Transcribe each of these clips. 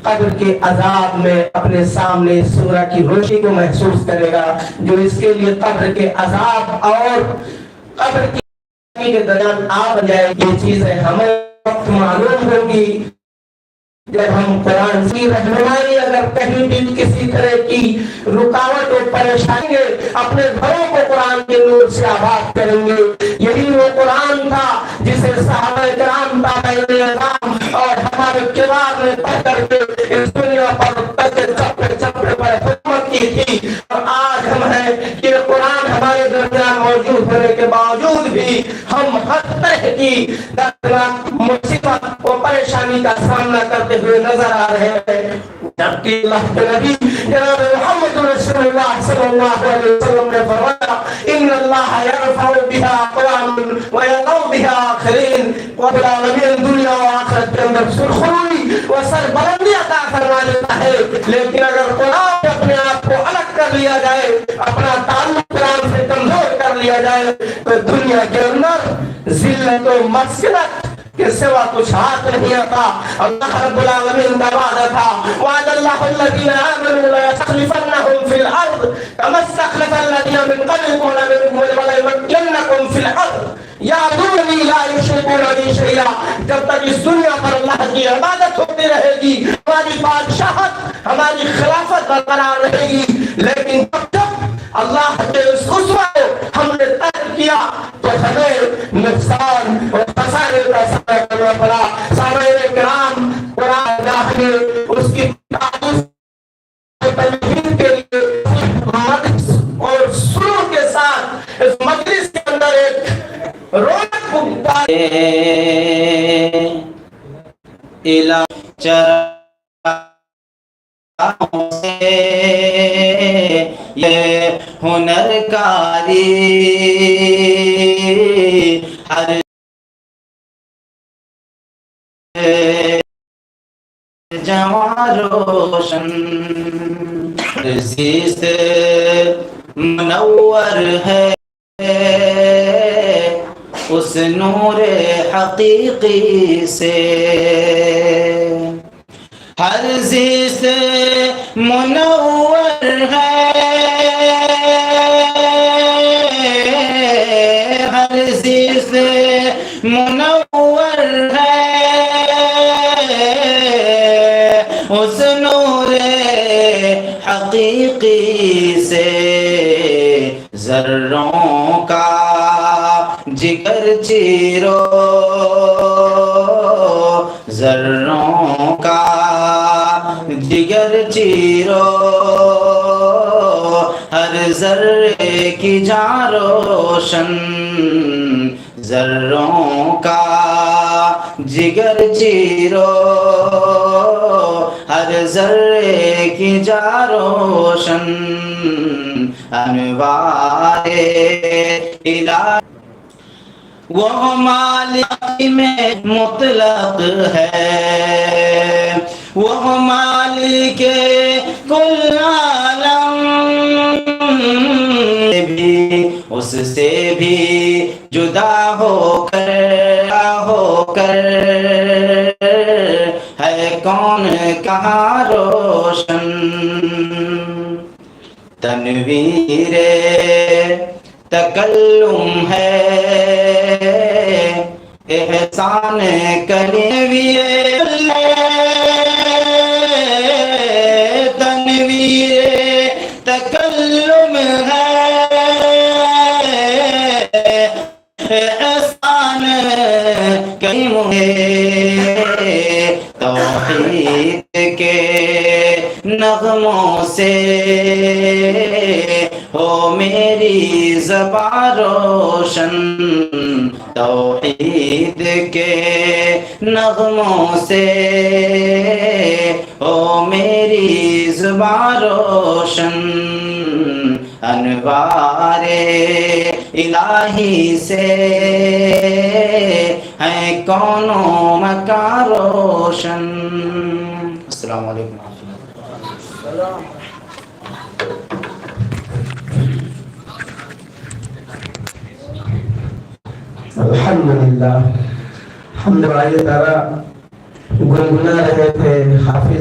قبر کے عذاب میں اپنے سامنے سورہ کی روشنی کو محسوس کرے گا، جو اس کے لیے قبر کے عذاب اور قبر کی کے درمیان آ جائے. یہ چیزیں ہمیں وقت معلوم ہوگی جب ہم قرآن کی رہنمائی اگر کہیں بھی کسی طرح کی رکاوٹ اور پریشانی اپنے گھروں کو قرآن کے نور سے آباد کریں گے. یہی وہ قرآن تھا جسے صحابہ کرام تابعین اعظام اور ہمارے کبار نے پڑھ کر کے اس دنیا پر چپڑے چپڑے پر حکومت کی تھی. اور آج ہم ہیں کہ قرآن ہمارے درمیان موجود ہونے کے باوجود بھی ہم ہر طرح کی دردناک مصیبت اور پریشانی کا سامنا کرتے ہوئے نظر آ رہے ہیں. جبکہ اللہ کے نبی جناب محمد رسول اللہ صلی اللہ علیہ وسلم نے فرمایا ان اللہ یرفع بها اقوام ويضع بها آخرین. رب العالمین دنیا و آخرت کے اندر سرخروئی و سربلندی عطا فرما دیتا ہے، لیکن اگر قرآن سے اپنے آپ کو الگ کر لیا جائے، اپنا تعلق قرآن سے کمزور کر لیا جائے، تو دنیا کے اندر ذلت و مسکنت کے سوا کچھ ہاتھ نہیں آتا. اللہ رب العالمین کا وعدہ تھا وعد اللہ الذین آمنوا لیستخلفنہم فی الارض کما استخلف الذین من قبلکم وليمکنکم فی الارض یعبدوننی لا یشرکون بی شیئا. جب تک اس دنیا پر اللہ کی عبادت ہوتی رہے گی، ہماری بادشاہت، ہماری خلافت برقرار رہے گی، لیکن جب تک اللہ کے اس اسوہ کو ہم نے ترک کیا تو ہمیں نقصان اور خسارے کا سامنا کرنا پڑا. سامعین کرام، قرآن گاہ میں اس کی تنظیم کے لیے مجلس اور سرور کے ساتھ اس مجلس کے اندر ایک رونق بکتا یہ ہنر کاری ہر جوان روشن عزیز منور ہے اس نور حقیقی سے. ہر چیز منور ہے، ہر چیز منور ہے اس نور حقیقی سے. ذروں کا جگر چیرو، ذروں کا جگر چیرو، ہر ذرے کی جان روشن. ذروں کا جگر چیرو، ہر ذرے کی جان روشن. انوار الہی وہ مالک میں مطلق ہے، وہ مالک کل عالم بھی اس سے بھی جدا ہو کر ہے کون کہاں روشن. تنویر تکلم ہے احسان کنویر، تنویر تکلم ہے احسان کنویر ہے. توحید کے نغموں سے ہو میری زبان روشن. توحید کے نغموں سے ہو میری زبان روشن. انوار الہی سے ہے کونوں مکان روشن. السلام علیکم ورحمۃ اللہ. الحمدللہ. ہم دعائے تارا گنگنا رہے تھے. حافظ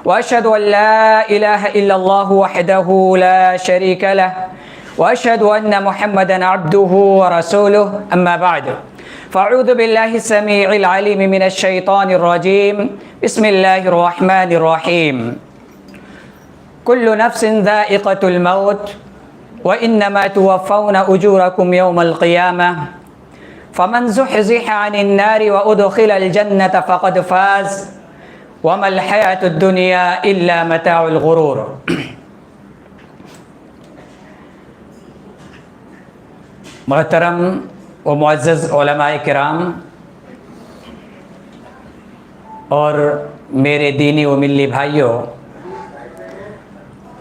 وأشهد أن لا إله إلا الله وحده لا شريك له وأشهد أن محمدا عبده ورسوله أما بعد فأعوذ بالله السميع العليم من الشيطان الرجيم بسم الله الرحمن الرحيم كل نفس ذائقة الموت وإنما توفون أجوركم يوم القيامة فمن زحزح عن النار وأدخل الجنة فقد فاز وما الحياة الدنيا إلا متاع الغرور۔ محترم و معزز علماء کرام اور میرے دینی و ملی بھائیوں،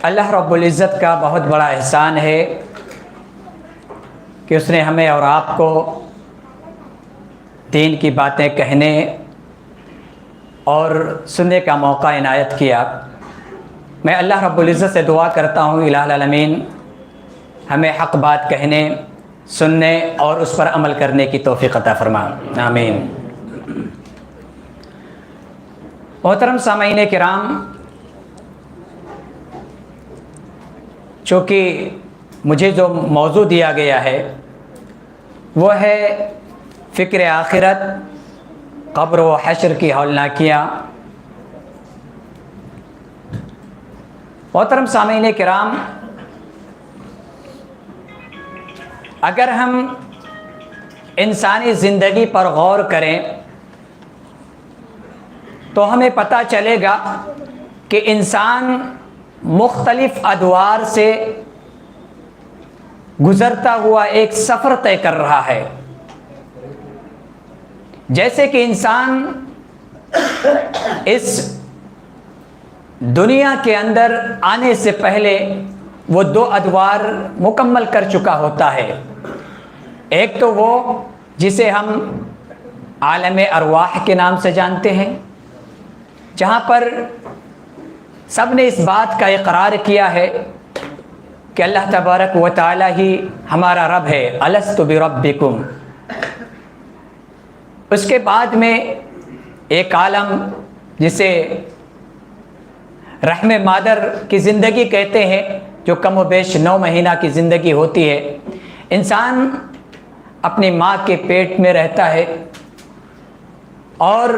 اللہ رب العزت کا بہت بڑا احسان ہے کہ اس نے ہمیں اور آپ کو دین کی باتیں کہنے اور سننے کا موقع عنایت کیا۔ میں اللہ رب العزت سے دعا کرتا ہوں الہ العالمین ہمیں حق بات کہنے، سننے اور اس پر عمل کرنے کی توفیق عطا فرما، آمین۔ محترم سامعین کرام، چونکہ مجھے جو موضوع دیا گیا ہے وہ ہے فکر آخرت، قبر و حشر کی ہولناکیاں۔ محترم سامعین کرام، اگر ہم انسانی زندگی پر غور کریں تو ہمیں پتہ چلے گا کہ انسان مختلف ادوار سے گزرتا ہوا ایک سفر طے کر رہا ہے۔ جیسے کہ انسان اس دنیا کے اندر آنے سے پہلے وہ دو ادوار مکمل کر چکا ہوتا ہے۔ ایک تو وہ جسے ہم عالم ارواح کے نام سے جانتے ہیں، جہاں پر سب نے اس بات کا اقرار کیا ہے کہ اللہ تبارک و تعالی ہی ہمارا رب ہے، الست بربکم۔ اس کے بعد میں ایک عالم جسے رحم مادر کی زندگی کہتے ہیں، جو کم و بیش 9 مہینہ کی زندگی ہوتی ہے۔ انسان اپنی ماں کے پیٹ میں رہتا ہے اور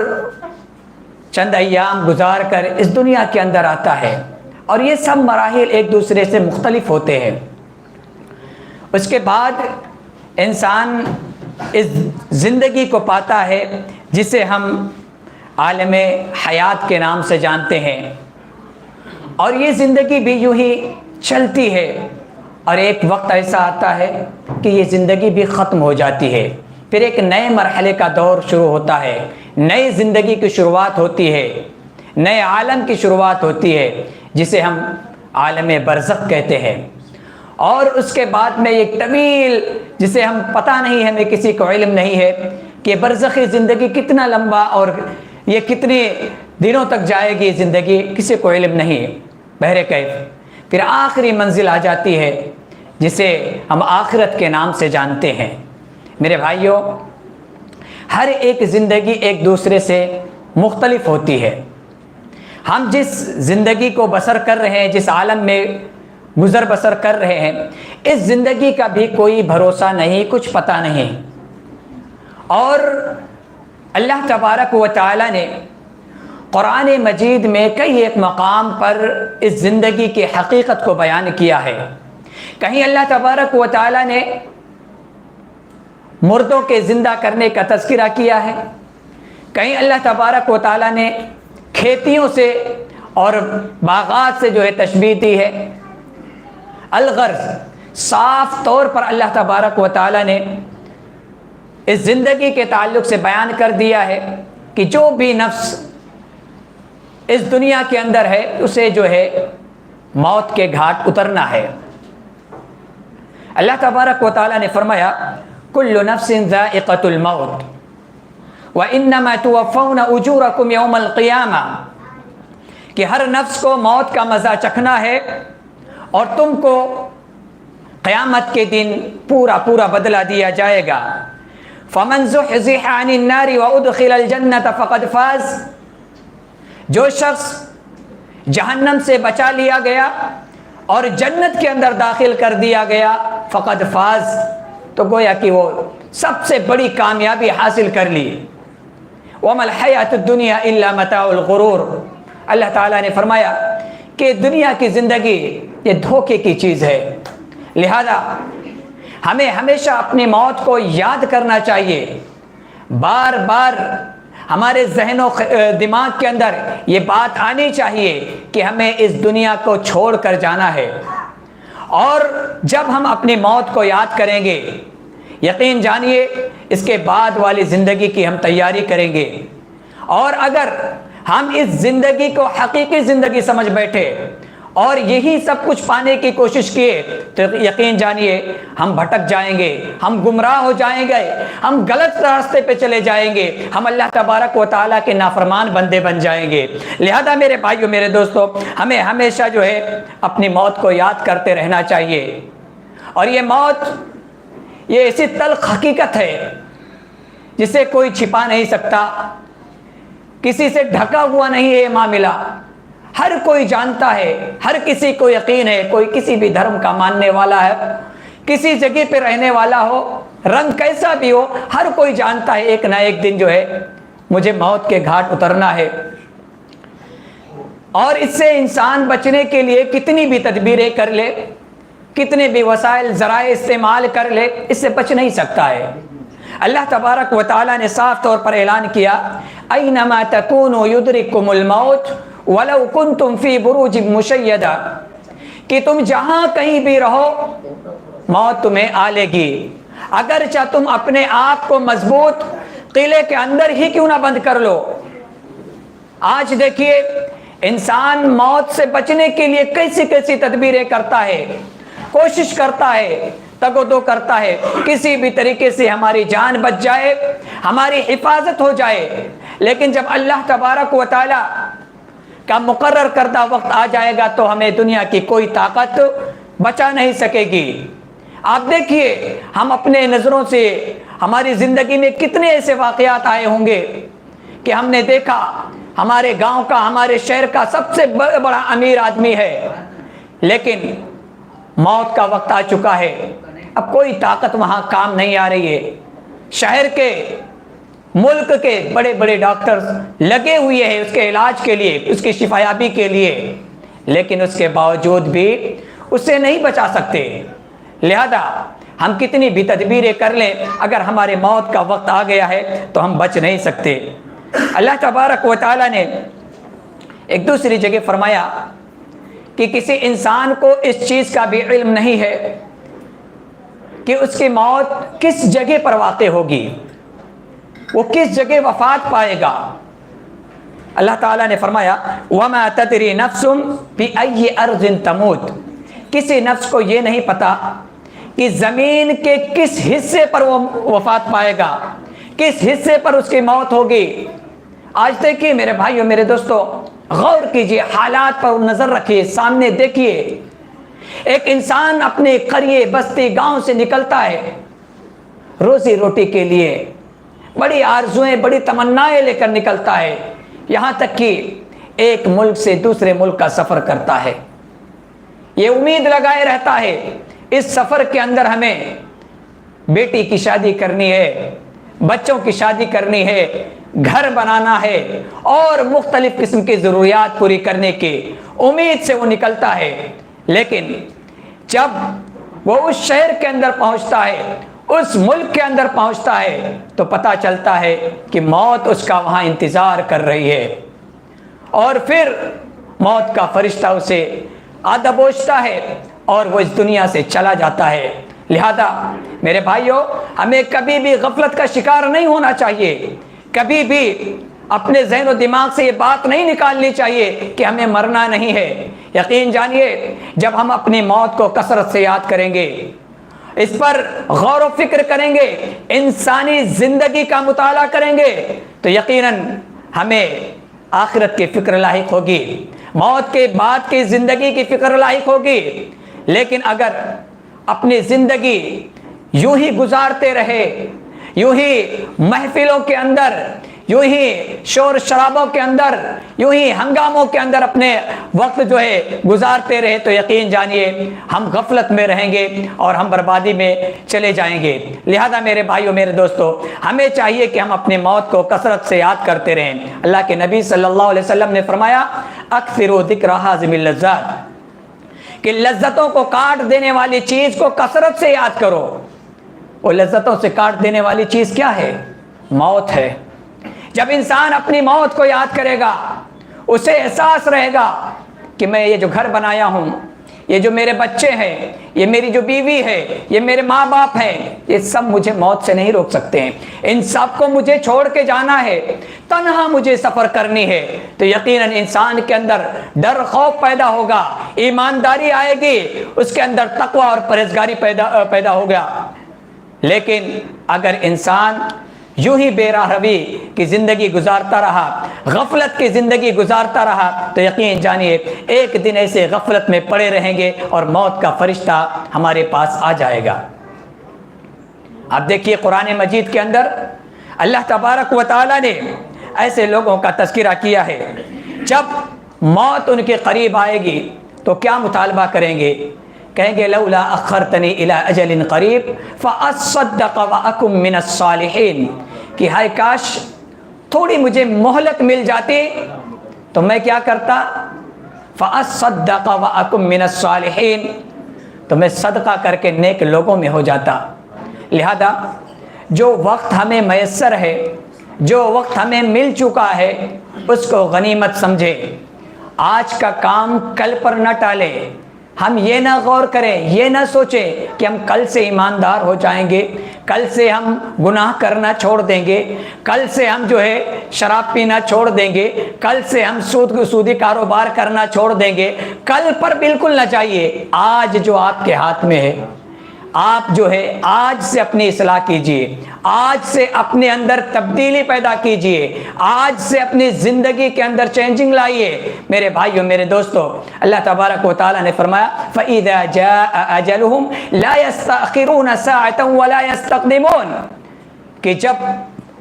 چند ایام گزار کر اس دنیا کے اندر آتا ہے، اور یہ سب مراحل ایک دوسرے سے مختلف ہوتے ہیں۔ اس کے بعد انسان اس زندگی کو پاتا ہے جسے ہم عالم حیات کے نام سے جانتے ہیں، اور یہ زندگی بھی یوں ہی چلتی ہے، اور ایک وقت ایسا آتا ہے کہ یہ زندگی بھی ختم ہو جاتی ہے۔ پھر ایک نئے مرحلے کا دور شروع ہوتا ہے، نئی زندگی کی شروعات ہوتی ہے، نئے عالم کی شروعات ہوتی ہے، جسے ہم عالم برزخ کہتے ہیں۔ اور اس کے بعد میں ایک طویل جسے ہم پتہ نہیں، ہمیں کسی کو علم نہیں ہے کہ برزخی زندگی کتنا لمبا اور یہ کتنے دنوں تک جائے گی زندگی، کسی کو علم نہیں ہے بہرکیف۔ پھر آخری منزل آ جاتی ہے جسے ہم آخرت کے نام سے جانتے ہیں۔ میرے بھائیوں، ہر ایک زندگی ایک دوسرے سے مختلف ہوتی ہے۔ ہم جس زندگی کو بسر کر رہے ہیں، جس عالم میں گزر بسر کر رہے ہیں، اس زندگی کا بھی کوئی بھروسہ نہیں، کچھ پتہ نہیں۔ اور اللہ تبارک و تعالی نے قرآن مجید میں کئی ایک مقام پر اس زندگی کی حقیقت کو بیان کیا ہے۔ کہیں اللہ تبارک و تعالی نے مردوں کے زندہ کرنے کا تذکرہ کیا ہے، کہیں اللہ تبارک و تعالی نے کھیتیوں سے اور باغات سے جو ہے تشبیہ دی ہے۔ الغرض صاف طور پر اللہ تبارک و تعالی نے اس زندگی کے تعلق سے بیان کر دیا ہے کہ جو بھی نفس اس دنیا کے اندر ہے اسے جو ہے موت کے گھاٹ اترنا ہے۔ اللہ تبارک و تعالی نے فرمایا کل نفس ذائقۃ الموت وانما توفون اجورکم یوم القیامہ، کہ ہر نفس کو موت کا مزہ چکھنا ہے اور تم کو قیامت کے دن پورا پورا بدلہ دیا جائے گا۔ فمن زحزح عن النار وادخل الجنۃ فقد فاز، جو شخص جہنم سے بچا لیا گیا اور جنت کے اندر داخل کر دیا گیا فقد فاز، تو گویا کہ وہ سب سے بڑی کامیابی حاصل کر لی۔ وما الحیات الدنیا الا متاع الغرور، اللہ تعالیٰ نے فرمایا کہ دنیا کی زندگی یہ دھوکے کی چیز ہے، لہذا ہمیں ہمیشہ اپنی موت کو یاد کرنا چاہیے۔ بار بار ہمارے ذہن و دماغ کے اندر یہ بات آنی چاہیے کہ ہمیں اس دنیا کو چھوڑ کر جانا ہے، اور جب ہم اپنی موت کو یاد کریں گے یقین جانیے اس کے بعد والی زندگی کی ہم تیاری کریں گے۔ اور اگر ہم اس زندگی کو حقیقی زندگی سمجھ بیٹھے اور یہی سب کچھ پانے کی کوشش کیے تو یقین جانیے ہم بھٹک جائیں گے، ہم گمراہ ہو جائیں گے، ہم غلط راستے پہ چلے جائیں گے، ہم اللہ تبارک و تعالیٰ کے نافرمان بندے بن جائیں گے۔ لہذا میرے بھائیوں، میرے دوستوں، ہمیں ہمیشہ جو ہے اپنی موت کو یاد کرتے رہنا چاہیے۔ اور یہ موت یہ ایسی تلخ حقیقت ہے جسے کوئی چھپا نہیں سکتا، کسی سے ڈھکا ہوا نہیں ہے یہ معاملہ، ہر کوئی جانتا ہے، ہر کسی کو یقین ہے، کوئی کسی بھی دھرم کا ماننے والا ہے، کسی جگہ پہ رہنے والا ہو، رنگ کیسا بھی ہو، ہر کوئی جانتا ہے ایک نہ ایک دن جو ہے مجھے موت کے گھاٹ اترنا ہے۔ اور اس سے انسان بچنے کے لیے کتنی بھی تدبیریں کر لے، کتنے بھی وسائل ذرائع استعمال کر لے، اس سے بچ نہیں سکتا ہے۔ اللہ تبارک و تعالیٰ نے صاف طور پر اعلان کیا اینما تکونوا یدرککم الموت ولو کنتم فی بروج مشیدہ، کہ تم جہاں کہیں بھی رہو موت تمہیں آ لے گی، اگرچہ تم اپنے آپ کو مضبوط قلعے کے اندر ہی کیوں نہ بند کر لو۔ آج دیکھیے انسان موت سے بچنے کے لیے کیسی کیسی تدبیریں کرتا ہے، کوشش کرتا ہے، تگ و دو کرتا ہے، کسی بھی طریقے سے ہماری جان بچ جائے، ہماری حفاظت ہو جائے۔ لیکن جب اللہ تبارک و تعالی کا مقرر کردہ وقت آ جائے گا تو ہمیں دنیا کی کوئی طاقت بچا نہیں سکے گی۔ آپ دیکھیے ہم اپنے نظروں سے ہماری زندگی میں کتنے ایسے واقعات آئے ہوں گے کہ ہم نے دیکھا ہمارے گاؤں کا، ہمارے شہر کا سب سے بڑا امیر آدمی ہے، لیکن موت کا وقت آ چکا ہے، اب کوئی طاقت وہاں کام نہیں آ رہی ہے۔ شہر کے، ملک کے بڑے بڑے ڈاکٹرز لگے ہوئے ہیں اس کے علاج کے لیے، اس کی شفایابی کے لیے، لیکن اس کے باوجود بھی اسے نہیں بچا سکتے۔ لہذا ہم کتنی بھی تدبیریں کر لیں، اگر ہمارے موت کا وقت آ گیا ہے تو ہم بچ نہیں سکتے۔ اللہ تبارک و تعالیٰ نے ایک دوسری جگہ فرمایا کہ کسی انسان کو اس چیز کا بھی علم نہیں ہے کہ اس کی موت کس جگہ پر واقع ہوگی، وہ کس جگہ وفات پائے گا۔ اللہ تعالیٰ نے فرمایا وَمَا تَدْرِي نَفْسٌ بِأَيِّ أَرْضٍ تَمُوتُ، کسی نفس کو یہ نہیں پتا کہ زمین کے کس حصے پر وہ وفات پائے گا، کس حصے پر اس کی موت ہوگی۔ آج دیکھیے میرے بھائیوں، میرے دوستو، غور کیجئے، حالات پر نظر رکھیے، سامنے دیکھیے۔ ایک انسان اپنے قریے بستی گاؤں سے نکلتا ہے روزی روٹی کے لیے، بڑی آرزویں، بڑی تمنائیں لے کر نکلتا ہے، یہاں تک کہ ایک ملک سے دوسرے ملک کا سفر کرتا ہے۔ یہ امید لگائے رہتا ہے اس سفر کے اندر ہمیں بیٹی کی شادی کرنی ہے، بچوں کی شادی کرنی ہے، گھر بنانا ہے اور مختلف قسم کی ضروریات پوری کرنے کی امید سے وہ نکلتا ہے۔ لیکن جب وہ اس شہر کے اندر پہنچتا ہے، اس ملک کے اندر پہنچتا ہے، تو پتہ چلتا ہے کہ موت اس کا وہاں انتظار کر رہی ہے، اور پھر موت کا فرشتہ اسے آدھا بوجھتا ہے اور وہ اس دنیا سے چلا جاتا ہے۔ لہذا میرے بھائیوں، ہمیں کبھی بھی غفلت کا شکار نہیں ہونا چاہیے، کبھی بھی اپنے ذہن و دماغ سے یہ بات نہیں نکالنی چاہیے کہ ہمیں مرنا نہیں ہے۔ یقین جانیے، جب ہم اپنی موت کو کثرت سے یاد کریں گے، اس پر غور و فکر کریں گے، انسانی زندگی کا مطالعہ کریں گے، تو یقیناً ہمیں آخرت کی فکر لاحق ہوگی، موت کے بعد کی زندگی کی فکر لاحق ہوگی۔ لیکن اگر اپنی زندگی یوں ہی گزارتے رہے، یوں ہی محفلوں کے اندر، یوں ہی شور شرابوں کے اندر، یوں ہی ہنگاموں کے اندر اپنے وقت جو ہے گزارتے رہے، تو یقین جانیے ہم غفلت میں رہیں گے اور ہم بربادی میں چلے جائیں گے۔ لہذا میرے بھائیوں، میرے دوستو، ہمیں چاہیے کہ ہم اپنی موت کو کثرت سے یاد کرتے رہیں۔ اللہ کے نبی صلی اللہ علیہ وسلم نے فرمایا، اکثروا ذکر حازم اللذات، کہ لذتوں کو کاٹ دینے والی چیز کو کثرت سے یاد کرو۔ وہ لذتوں سے کاٹ دینے والی چیز کیا ہے؟ موت ہے۔ جب انسان اپنی موت کو یاد کرے گا، اسے احساس رہے گا کہ میں یہ جو گھر بنایا ہوں، یہ جو میرے بچے ہیں، یہ میری جو بیوی ہے، یہ میرے ماں باپ ہیں، یہ سب مجھے موت سے نہیں روک سکتے ہیں، ان سب کو مجھے چھوڑ کے جانا ہے، تنہا مجھے سفر کرنی ہے۔ تو یقیناً انسان کے اندر ڈر خوف پیدا ہوگا، ایمانداری آئے گی، اس کے اندر تقوی اور پرہیزگاری پیدا ہوگا۔ لیکن اگر انسان یوں ہی بے راہ روی کی زندگی گزارتا رہا، غفلت کی زندگی گزارتا رہا، تو یقین جانیے ایک دن ایسے غفلت میں پڑے رہیں گے اور موت کا فرشتہ ہمارے پاس آ جائے گا۔ اب دیکھیے قرآن مجید کے اندر اللہ تبارک و تعالیٰ نے ایسے لوگوں کا تذکرہ کیا ہے، جب موت ان کے قریب آئے گی تو کیا مطالبہ کریں گے؟ کہیں گے لولا اخرتنی الی اجل قریب فاصدق واکن من الصالحین، کہ ہائے کاش تھوڑی مجھے مہلت مل جاتی تو میں کیا کرتا؟ فاصدق واکن من الصالحین، تو میں صدقہ کر کے نیک لوگوں میں ہو جاتا۔ لہذا جو وقت ہمیں میسر ہے، جو وقت ہمیں مل چکا ہے، اس کو غنیمت سمجھے، آج کا کام کل پر نہ ٹالے۔ ہم یہ نہ غور کریں، یہ نہ سوچیں کہ ہم کل سے ایماندار ہو جائیں گے، کل سے ہم گناہ کرنا چھوڑ دیں گے، کل سے ہم جو ہے شراب پینا چھوڑ دیں گے، کل سے ہم سودی کاروبار کرنا چھوڑ دیں گے۔ کل پر بالکل نہ چاہیے، آج جو آپ کے ہاتھ میں ہے، آپ جو ہے آج سے اپنی اصلاح کیجئے، آج سے اپنے اندر تبدیلی پیدا کیجئے، آج سے اپنی زندگی کے اندر چینجنگ لائیے۔ میرے بھائیوں، میرے دوستو، اللہ تبارک و تعالیٰ نے فرمایا فَإِذَا جَاءَ أَجَلُهُمْ لَا يَسْتَأْخِرُونَ سَاعَةً وَلَا يَسْتَقْدِمُونَ، کہ جب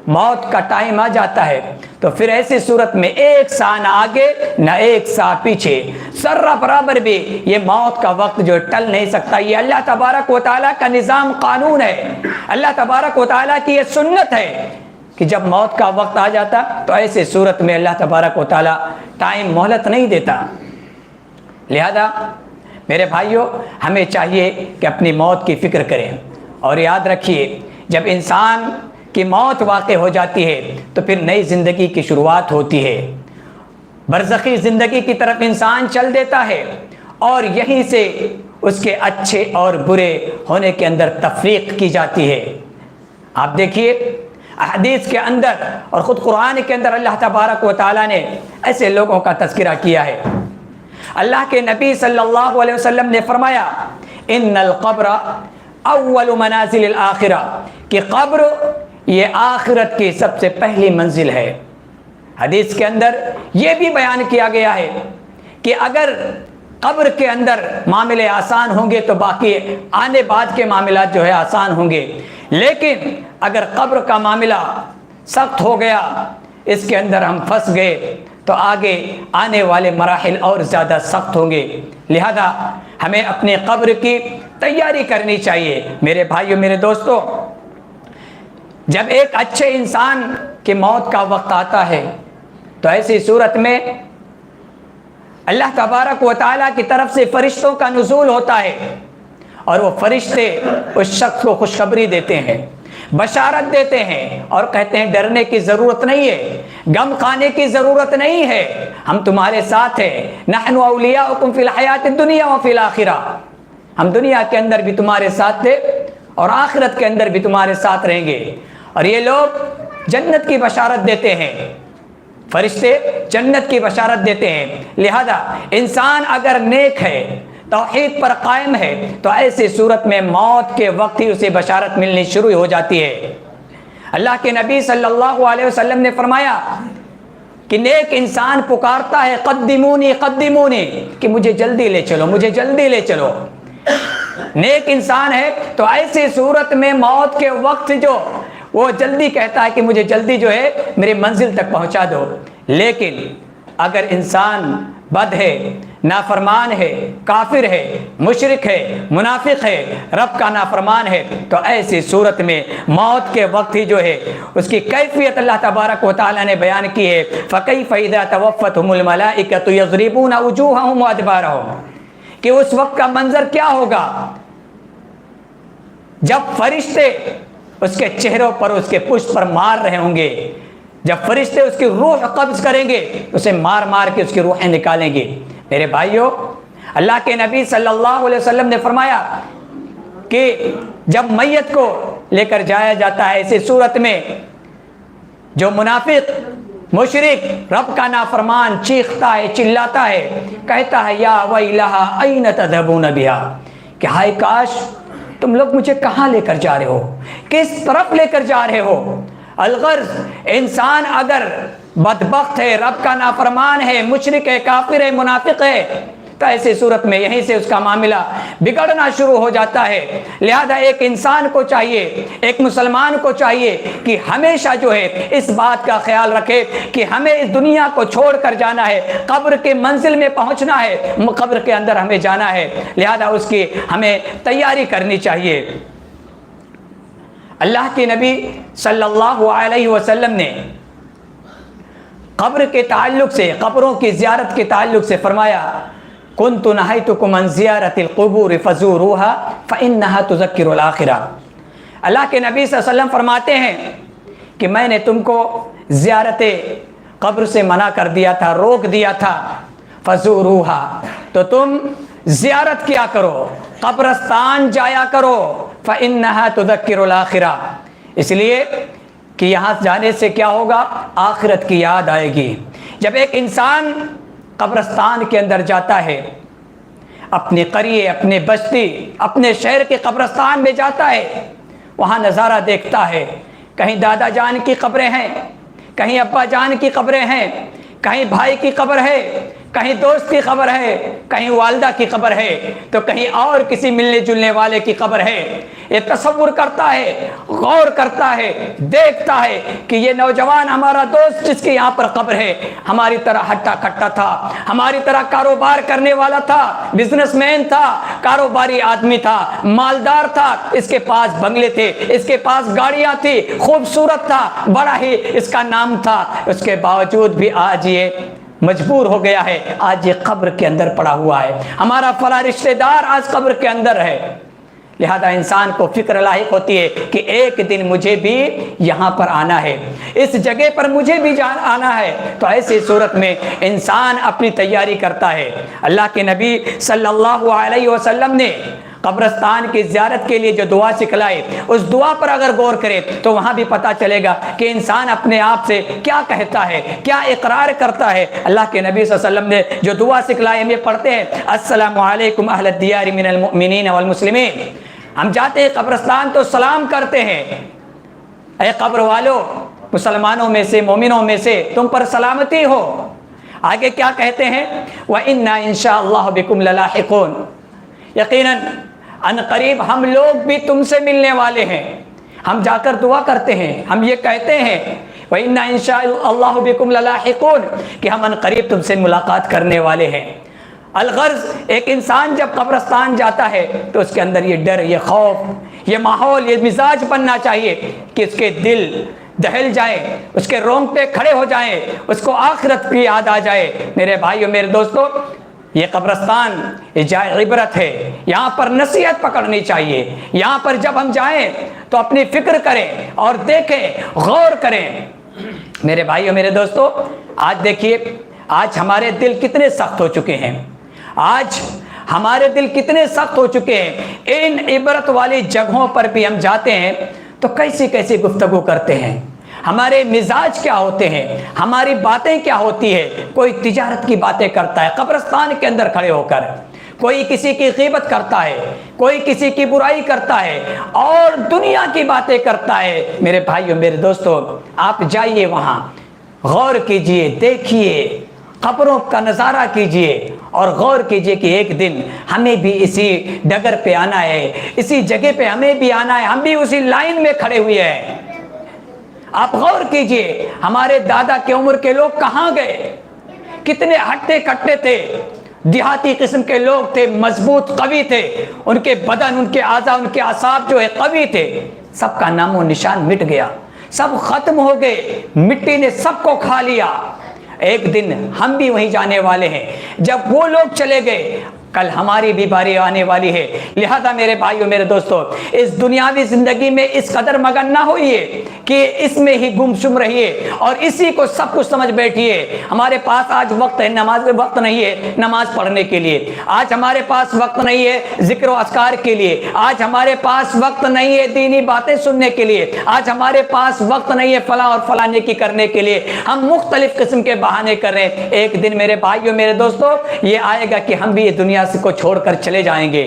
موت کا ٹائم آ جاتا ہے تو پھر ایسی صورت میں ایک سا نہ آگے نہ ایک سا پیچھے، ذرہ برابر بھی یہ موت کا وقت جو ٹل نہیں سکتا۔ یہ اللہ تبارک و تعالیٰ کا نظام قانون ہے، اللہ تبارک و تعالیٰ کی یہ سنت ہے کہ جب موت کا وقت آ جاتا تو ایسے صورت میں اللہ تبارک و تعالیٰ ٹائم مہلت نہیں دیتا۔ لہذا میرے بھائیوں، ہمیں چاہیے کہ اپنی موت کی فکر کریں، اور یاد رکھیے جب انسان کی موت واقع ہو جاتی ہے تو پھر نئی زندگی کی شروعات ہوتی ہے، برزخی زندگی کی طرف انسان چل دیتا ہے، اور یہیں سے اس کے اچھے اور برے ہونے کے اندر تفریق کی جاتی ہے۔ آپ دیکھیے احادیث کے اندر اور خود قرآن کے اندر اللہ تبارک و تعالیٰ نے ایسے لوگوں کا تذکرہ کیا ہے۔ اللہ کے نبی صلی اللہ علیہ وسلم نے فرمایا ان القبر اول منازل الآخرہ، کہ قبر یہ آخرت کی سب سے پہلی منزل ہے۔ حدیث کے اندر یہ بھی بیان کیا گیا ہے کہ اگر قبر کے اندر معاملے آسان ہوں گے تو باقی آنے بعد کے معاملات جو ہے آسان ہوں گے، لیکن اگر قبر کا معاملہ سخت ہو گیا، اس کے اندر ہم پھنس گئے تو آگے آنے والے مراحل اور زیادہ سخت ہوں گے۔ لہذا ہمیں اپنی قبر کی تیاری کرنی چاہیے۔ میرے بھائیوں، میرے دوستوں، جب ایک اچھے انسان کی موت کا وقت آتا ہے تو ایسی صورت میں اللہ تبارک و تعالیٰ کی طرف سے فرشتوں کا نزول ہوتا ہے، اور وہ فرشتے اس شخص کو خوشخبری دیتے ہیں، بشارت دیتے ہیں اور کہتے ہیں ڈرنے کی ضرورت نہیں ہے، غم کھانے کی ضرورت نہیں ہے، ہم تمہارے ساتھ ہیں، نحن اولیاؤکم فی الحیات الدنیا وفی الآخرہ، ہم دنیا کے اندر بھی تمہارے ساتھ تھے اور آخرت کے اندر بھی تمہارے ساتھ رہیں گے۔ اور یہ لوگ جنت کی بشارت دیتے ہیں، فرشتے جنت کی بشارت دیتے ہیں۔ لہذا انسان اگر نیک ہے، توحید پر قائم ہے، تو ایسی صورت میں موت کے وقت ہی اسے بشارت ملنی شروع ہو جاتی ہے۔ اللہ کے نبی صلی اللہ علیہ وسلم نے فرمایا کہ نیک انسان پکارتا ہے قدمونی قدمونی، کہ مجھے جلدی لے چلو، مجھے جلدی لے چلو۔ نیک انسان ہے تو ایسی صورت میں موت کے وقت جو وہ جلدی کہتا ہے کہ مجھے جلدی جو ہے میری منزل تک پہنچا دو۔ لیکن اگر انسان بد ہے، نافرمان ہے، کافر ہے، مشرک ہے، منافق ہے، رب کا نافرمان ہے، تو ایسی صورت میں موت کے وقت ہی جو ہے اس کی کیفیت اللہ تبارک و تعالیٰ نے بیان کی ہے۔ فَكَيْفَ إِذَا تَوَفَّتْهُمُ الْمَلَائِكَةُ يَضْرِبُونَ وُجُوهَهُمْ وَأَدْبَارَهُمْ، کہ اس وقت کا منظر کیا ہوگا جب فرشتے اس کے چہروں پر، اس کے پشت پر مار رہے ہوں گے، جب فرشتے اس کی روح قبض کریں گے، اسے مار مار کے اس کی روحیں نکالیں گے۔ میرے بھائیوں، اللہ کے نبی صلی اللہ علیہ وسلم نے فرمایا کہ جب میت کو لے کر جایا جاتا ہے ایسی صورت میں جو منافق، مشرک، رب کا نافرمان چیختا ہے، چلاتا ہے، کہتا ہے یا ویلہا این تذہبون بہا، کہ ہائے کاش تم لوگ مجھے کہاں لے کر جا رہے ہو، کس طرف لے کر جا رہے ہو۔ الغرض انسان اگر بدبخت ہے، رب کا نافرمان ہے، مشرک ہے، کافر ہے، منافق ہے، تو ایسی صورت میں یہیں سے اس کا معاملہ بگڑنا شروع ہو جاتا ہے۔ لہذا ایک انسان کو چاہیے، ایک مسلمان کو چاہیے کہ ہمیشہ جو ہے اس بات کا خیال رکھے کہ ہمیں اس دنیا کو چھوڑ کر جانا ہے، قبر کے منزل میں پہنچنا ہے، قبر کے اندر ہمیں جانا ہے، لہذا اس کی ہمیں تیاری کرنی چاہیے۔ اللہ کے نبی صلی اللہ علیہ وسلم نے قبر کے تعلق سے، قبروں کی زیارت کے تعلق سے فرمایا كنت نهيتكم عن زیارت القبور فزوروها فإنها تذکر الآخرہ۔ اللہ کے نبی صلی اللہ علیہ وسلم فرماتے ہیں کہ میں نے تم کو زیارت قبر سے منع کر دیا تھا، روک دیا تھا، فزوروها، تو تم زیارت کیا کرو، قبرستان جایا کرو، فإنها تذکر الآخرہ، اس لیے کہ یہاں جانے سے کیا ہوگا، آخرت کی یاد آئے گی۔ جب ایک انسان قبرستان کے اندر جاتا ہے، اپنے قریے، اپنے بستی، اپنے شہر کے قبرستان میں جاتا ہے، وہاں نظارہ دیکھتا ہے، کہیں دادا جان کی قبریں ہیں، کہیں ابا جان کی قبریں ہیں، کہیں بھائی کی قبر ہے، کہیں دوست کی قبر ہے، کہیں والدہ کی قبر ہے، تو کہیں اور کسی ملنے جلنے والے کی قبر ہے۔ یہ تصور کرتا ہے، غور کرتا ہے، دیکھتا ہے کہ یہ نوجوان ہمارا دوست جس کی یہاں پر قبر ہے، ہماری طرح ہٹا کٹا تھا، ہماری طرح کاروبار کرنے والا تھا، بزنس مین تھا، کاروباری آدمی تھا، مالدار تھا، اس کے پاس بنگلے تھے، اس کے پاس گاڑیاں تھی، خوبصورت تھا، بڑا ہی اس کا نام تھا، اس کے باوجود بھی آج یہ مجبور ہو گیا ہے، آج یہ قبر کے اندر پڑا ہوا ہے، ہمارا فلاں رشتہ دار آج قبر کے اندر ہے۔ لہذا انسان کو فکر لاحق ہوتی ہے کہ ایک دن مجھے بھی یہاں پر آنا ہے، اس جگہ پر مجھے بھی آنا ہے، تو ایسی صورت میں انسان اپنی تیاری کرتا ہے۔ اللہ کے نبی صلی اللہ علیہ وسلم نے قبرستان کی زیارت کے لیے جو دعا سکھلائے اس دعا پر اگر غور کرے تو وہاں بھی پتہ چلے گا کہ انسان اپنے آپ سے کیا کہتا ہے، کیا اقرار کرتا ہے۔ اللہ کے نبی صلی اللہ علیہ وسلم نے جو دعا سکھلائی ہم یہ پڑھتے ہیں، السلام علیکم اہل الدیار من المؤمنین والمسلمین۔ ہم جاتے ہیں قبرستان تو سلام کرتے ہیں، اے قبر والو، مسلمانوں میں سے، مومنوں میں سے تم پر سلامتی ہو۔ آگے کیا کہتے ہیں؟ وَإِنَّا إِن شَاءَ اللَّهُ بِكُمْ لَلَاحِقُونَ، یقیناً ان قریب ہم لوگ بھی تم سے ملنے والے ہیں۔ ہم جا کر دعا کرتے ہیں، ہم یہ کہتے ہیں وَإِنَّا إِن شَاءَ اللَّهُ بِكُمْ لَلَاحِقُونَ کہ ہم ان قریب تم سے ملاقات کرنے والے ہیں۔ الغرض ایک انسان جب قبرستان جاتا ہے تو اس کے اندر یہ ڈر، یہ خوف، یہ ماحول، یہ مزاج بننا چاہیے کہ اس کے دل دہل جائے، اس کے رونگٹے کھڑے ہو جائیں، اس کو آخرت کی یاد آ جائے۔ میرے بھائیو، میرے دوستو، یہ قبرستان یہ جائے عبرت ہے، یہاں پر نصیحت پکڑنی چاہیے۔ یہاں پر جب ہم جائیں تو اپنی فکر کریں اور دیکھیں، غور کریں۔ میرے بھائیو، میرے دوستو، آج دیکھیے، آج ہمارے دل کتنے سخت ہو چکے ہیں، آج ہمارے دل کتنے سخت ہو چکے ہیں۔ ان عبرت والی جگہوں پر بھی ہم جاتے ہیں تو کیسی کیسی گفتگو کرتے ہیں، ہمارے مزاج کیا ہوتے ہیں، ہماری باتیں کیا ہوتی ہے۔ کوئی تجارت کی باتیں کرتا ہے قبرستان کے اندر کھڑے ہو کر، کوئی کسی کی غیبت کرتا ہے، کوئی کسی کی برائی کرتا ہے اور دنیا کی باتیں کرتا ہے۔ میرے بھائیو، میرے دوستو، آپ جائیے وہاں، غور کیجئے، دیکھیے، قبروں کا نظارہ کیجئے اور غور کیجئے کہ ایک دن ہمیں بھی اسی ڈگر پہ آنا ہے، اسی جگہ پہ ہمیں بھی آنا ہے، ہم بھی اسی لائن میں کھڑے ہوئے ہیں۔ آپ غور کیجئے، ہمارے دادا کی عمر کے لوگ کہاں گئے، کتنے ہٹے کٹے تھے، دیہاتی قسم کے لوگ تھے، مضبوط قوی تھے، ان کے بدن، ان کے اعضاء، ان کے اعصاب جو ہے قوی تھے۔ سب کا نام و نشان مٹ گیا، سب ختم ہو گئے، مٹی نے سب کو کھا لیا۔ ایک دن ہم بھی وہیں جانے والے ہیں، جب وہ لوگ چلے گئے کل ہماری بھی باری آنے والی ہے۔ لہذا میرے بھائیو، میرے دوستو، اس دنیاوی زندگی میں اس قدر مگن نہ ہوئیے کہ اس میں ہی گم شم رہیے اور اسی کو سب کچھ سمجھ بیٹھیے۔ ہمارے پاس آج وقت ہے، نماز میں وقت نہیں ہے نماز پڑھنے کے لیے، آج ہمارے پاس وقت نہیں ہے ذکر و اذکار کے لیے، آج ہمارے پاس وقت نہیں ہے دینی باتیں سننے کے لیے، آج ہمارے پاس وقت نہیں ہے فلاں اور فلاں نیکی کرنے کے لیے۔ ہم مختلف قسم کے بہانے کر رہے ہیں۔ ایک دن میرے بھائیو، میرے دوستو، یہ آئے گا کہ ہم بھی یہ دنیا کو چھوڑ کر چلے جائیں گے۔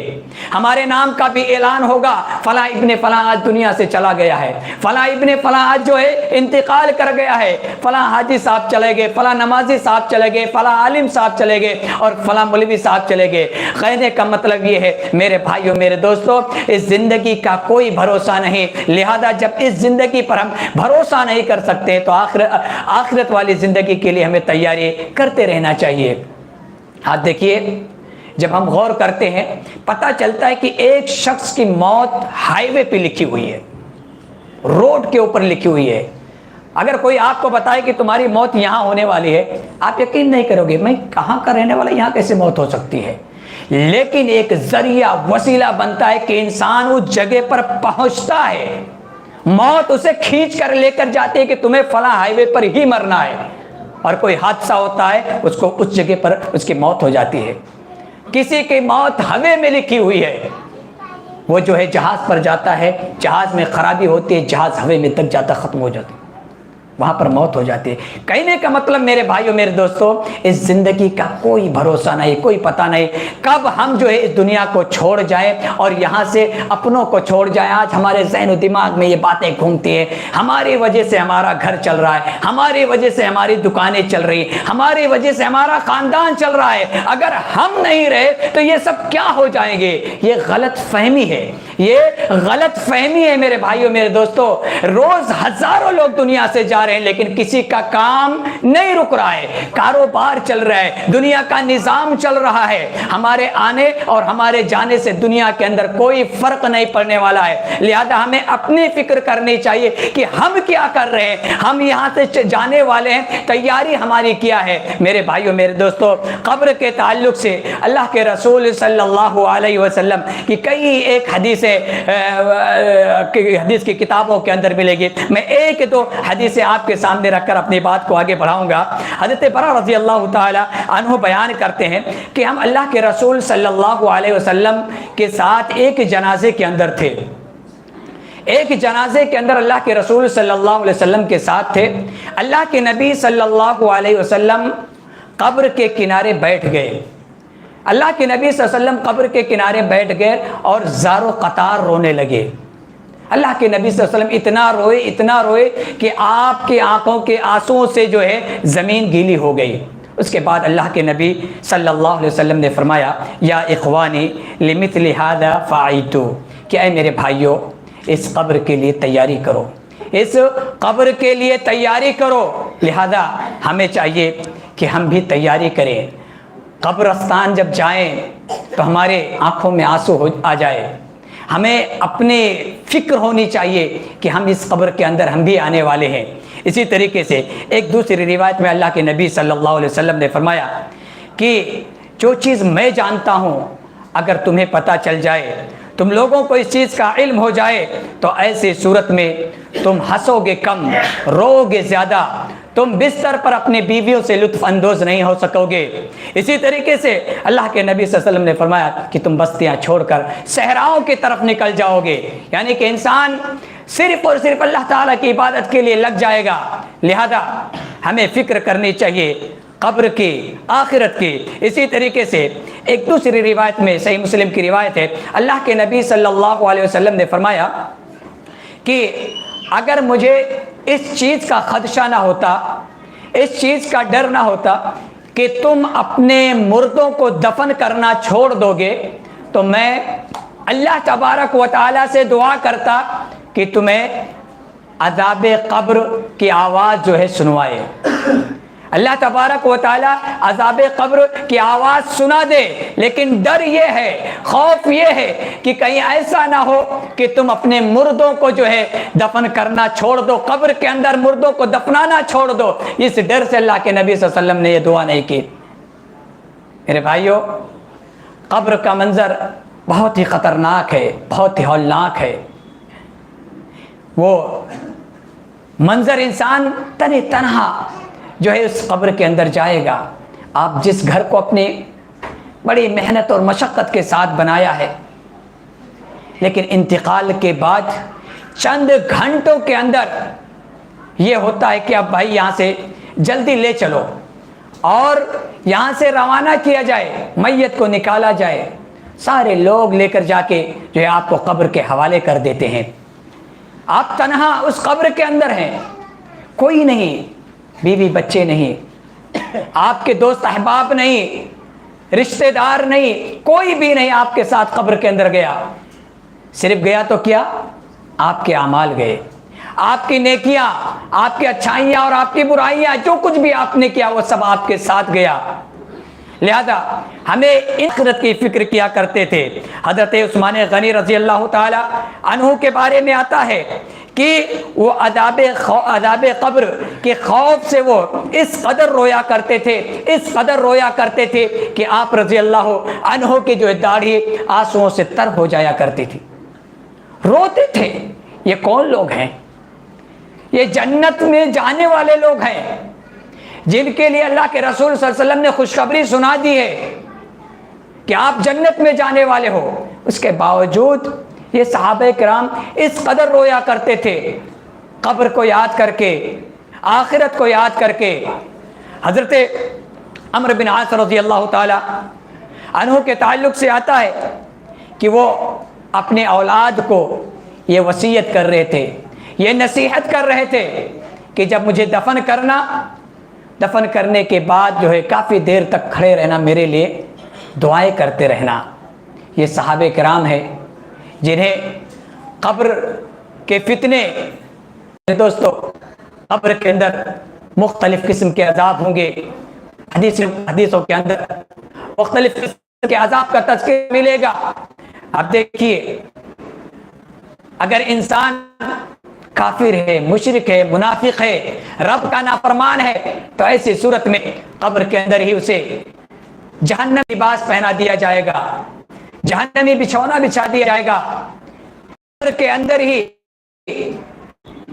ہمارے نام کا بھی اعلان ہوگا، فلاں ابن فلاں آج دنیا سے چلا گیا ہے، فلاں ابن فلاں آج جو ہے انتقال کر گیا ہے، فلاں حاجی صاحب چلے گئے، فلاں نمازی صاحب چلے گئے، فلاں عالم صاحب چلے گئے اور فلاں مولوی صاحب چلے گئے۔ کہنے کا مطلب یہ ہے میرے بھائیو، میرے دوستو، اس زندگی کا کوئی بھروسہ نہیں۔ لہذا جب اس زندگی پر ہم بھروسہ نہیں کر سکتے تو آخرت والی زندگی کے لیے ہمیں تیاری کرتے رہنا چاہیے۔ آپ دیکھیے، جب ہم غور کرتے ہیں پتہ چلتا ہے کہ ایک شخص کی موت ہائی وے پہ لکھی ہوئی ہے، روڈ کے اوپر لکھی ہوئی ہے۔ اگر کوئی آپ کو بتائے کہ تمہاری موت یہاں ہونے والی ہے، آپ یقین نہیں کرو گے، میں کہاں کا رہنے والا، یہاں کیسے موت ہو سکتی ہے؟ لیکن ایک ذریعہ، وسیلہ بنتا ہے کہ انسان اس جگہ پر پہنچتا ہے، موت اسے کھینچ کر لے کر جاتی ہے کہ تمہیں فلاں ہائی وے پر ہی مرنا ہے، اور کوئی حادثہ ہوتا ہے، اس کو اس جگہ پر اس کی موت ہو جاتی ہے۔ کسی کی موت ہوے میں لکھی ہوئی ہے، وہ جو ہے جہاز پر جاتا ہے، جہاز میں خرابی ہوتی ہے، جہاز ہوے میں تک جاتا، ختم ہو جاتا ہے، وہاں پر موت ہو جاتی ہے۔ کہنے کا مطلب میرے بھائیوں، میرے دوستوں، اس زندگی کا کوئی بھروسہ نہیں، کوئی پتہ نہیں کب ہم جو ہے اس دنیا کو چھوڑ جائیں اور یہاں سے اپنوں کو چھوڑ جائیں۔ آج ہمارے ذہن و دماغ میں یہ باتیں گھومتی ہیں، ہماری وجہ سے ہمارا گھر چل رہا ہے، ہماری وجہ سے ہماری دکانیں چل رہی ہیں، ہماری وجہ سے ہمارا خاندان چل رہا ہے، اگر ہم نہیں رہے تو یہ سب کیا ہو جائیں گے؟ یہ غلط فہمی ہے، یہ غلط فہمی ہے میرے بھائیوں، میرے دوستوں۔ روز ہزاروں لوگ دنیا سے جا رہے ہیں لیکن کسی کا کام نہیں رک رہا ہے، کاروبار چل رہا ہے، دنیا کا نظام چل رہا ہے۔ ہمارے آنے اور ہمارے جانے سے دنیا کے اندر کوئی فرق نہیں پڑنے والا ہے۔ لہذا ہمیں اپنی فکر کرنی چاہیے کہ ہم کیا کر رہے ہیں، ہم یہاں سے جانے والے ہیں، تیاری ہماری کیا ہے؟ میرے بھائیوں، میرے دوستوں، قبر کے تعلق سے اللہ کے رسول صلی اللہ علیہ وسلم کی کئی ایک حدیث کی کتابوں کے اندر ملے گی۔ میں ایک دو حدیث آپ کے سامنے رکھ کر اپنی بات کو آگے بڑھاؤں گا۔ حضرت برا رضی اللہ تعالی عنہ بیان کرتے ہیں کہ ہم اللہ کے رسول صلی اللہ علیہ وسلم کے ساتھ ایک جنازے کے اندر تھے، ایک جنازے کے اندر اللہ کے رسول صلی اللہ علیہ وسلم کے ساتھ تھے۔ اللہ کے نبی صلی اللہ علیہ وسلم قبر کے کنارے بیٹھ گئے، اللہ کے نبی صلی اللہ علیہ وسلم قبر کے کنارے بیٹھ گئے اور زار و قطار رونے لگے۔ اللہ کے نبی صلی اللہ علیہ وسلم اتنا روئے کہ آپ کی آنکھوں کے آنسوؤں سے جو ہے زمین گیلی ہو گئی۔ اس کے بعد اللہ کے نبی صلی اللہ علیہ وسلم نے فرمایا یا اخوانی لمثل هذا فعیتو، کہ اے میرے بھائیوں اس قبر کے لیے تیاری کرو، اس قبر کے لیے تیاری کرو۔ لہذا ہمیں چاہیے کہ ہم بھی تیاری کریں، قبرستان جب جائیں تو ہمارے آنکھوں میں آنسو آ جائے، ہمیں اپنی فکر ہونی چاہیے کہ ہم اس قبر کے اندر ہم بھی آنے والے ہیں۔ اسی طریقے سے ایک دوسری روایت میں اللہ کے نبی صلی اللہ علیہ وسلم نے فرمایا کہ جو چیز میں جانتا ہوں اگر تمہیں پتہ چل جائے، تم لوگوں کو اس چیز کا علم ہو جائے تو ایسی صورت میں تم ہنسو گے کم، رو گے زیادہ، تم بستر پر اپنے بیویوں سے لطف اندوز نہیں ہو سکو گے۔ اسی طریقے سے اللہ کے نبی صلی اللہ علیہ وسلم نے فرمایا کہ تم بستیاں چھوڑ کر صحراؤں کی طرف نکل جاؤ گے، یعنی کہ انسان صرف اور صرف اللہ تعالیٰ کی عبادت کے لیے لگ جائے گا۔ لہذا ہمیں فکر کرنی چاہیے قبر کی، آخرت کی۔ اسی طریقے سے ایک دوسری روایت میں صحیح مسلم کی روایت ہے، اللہ کے نبی صلی اللہ علیہ وسلم نے فرمایا کہ اگر مجھے اس چیز کا خدشہ نہ ہوتا، اس چیز کا ڈر نہ ہوتا کہ تم اپنے مردوں کو دفن کرنا چھوڑ دو گے تو میں اللہ تبارک و تعالیٰ سے دعا کرتا کہ تمہیں عذاب قبر کی آواز جو ہے سنوائے، اللہ تبارک و تعالیٰ عذاب قبر کی آواز سنا دے۔ لیکن ڈر یہ ہے، خوف یہ ہے کہ کہیں ایسا نہ ہو کہ تم اپنے مردوں کو جو ہے دفن کرنا چھوڑ دو، قبر کے اندر مردوں کو دفنانا چھوڑ دو۔ اس ڈر سے اللہ کے نبی صلی اللہ علیہ وسلم نے یہ دعا نہیں کی۔ میرے بھائیوں، قبر کا منظر بہت ہی خطرناک ہے، بہت ہی ہولناک ہے۔ وہ منظر انسان تنہا جو ہے اس قبر کے اندر جائے گا۔ آپ جس گھر کو اپنی بڑی محنت اور مشقت کے ساتھ بنایا ہے، لیکن انتقال کے بعد چند گھنٹوں کے اندر یہ ہوتا ہے کہ اب بھائی یہاں سے جلدی لے چلو اور یہاں سے روانہ کیا جائے، میت کو نکالا جائے۔ سارے لوگ لے کر جا کے جو ہے آپ کو قبر کے حوالے کر دیتے ہیں۔ آپ تنہا اس قبر کے اندر ہیں، کوئی نہیں، بیوی بچے نہیں، آپ کے دوست احباب نہیں، رشتہ دار نہیں، کوئی بھی نہیں آپ کے ساتھ قبر کے اندر گیا۔ صرف گیا تو کیا، آپ کے اعمال گئے، آپ کی نیکیاں، آپ کی اچھائیاں اور آپ کی برائیاں، جو کچھ بھی آپ نے کیا وہ سب آپ کے ساتھ گیا۔ لہذا ہمیں آخرت کی فکر کیا کرتے تھے۔ حضرت عثمان غنی رضی اللہ تعالی عنہ کے بارے میں آتا ہے کہ وہ عذاب قبر کے خوف سے وہ اس قدر رویا کرتے تھے، اس قدر رویا کرتے تھے کہ آپ رضی اللہ عنہ کی جو داڑھی آنسوؤں سے تر ہو جایا کرتی تھی، روتے تھے۔ یہ کون لوگ ہیں؟ یہ جنت میں جانے والے لوگ ہیں جن کے لیے اللہ کے رسول صلی اللہ علیہ وسلم نے خوشخبری سنا دی ہے کہ آپ جنت میں جانے والے ہو۔ اس کے باوجود یہ صحابہ کرام اس قدر رویا کرتے تھے، قبر کو یاد کر کے، آخرت کو یاد کر کے۔ حضرت عمرو بن عاص رضی اللہ تعالی عنہ کے تعلق سے آتا ہے کہ وہ اپنے اولاد کو یہ وصیت کر رہے تھے، یہ نصیحت کر رہے تھے کہ جب مجھے دفن کرنے کے بعد جو ہے کافی دیر تک کھڑے رہنا، میرے لیے دعائیں کرتے رہنا۔ یہ صحابہ کرام ہیں جنہیں قبر کے فتنے، دوستو قبر کے اندر مختلف قسم کے عذاب ہوں گے۔ حدیثوں کے اندر مختلف قسم کے عذاب کا تذکرہ ملے گا۔ اب دیکھیے، اگر انسان کافر ہے، مشرک ہے، منافق ہے، رب کا نافرمان ہے، تو ایسی صورت میں قبر کے اندر ہی اسے جہنمی لباس پہنا دیا جائے گا، جہنمی بچھونا بچھا دیا جائے گا، قبر کے اندر ہی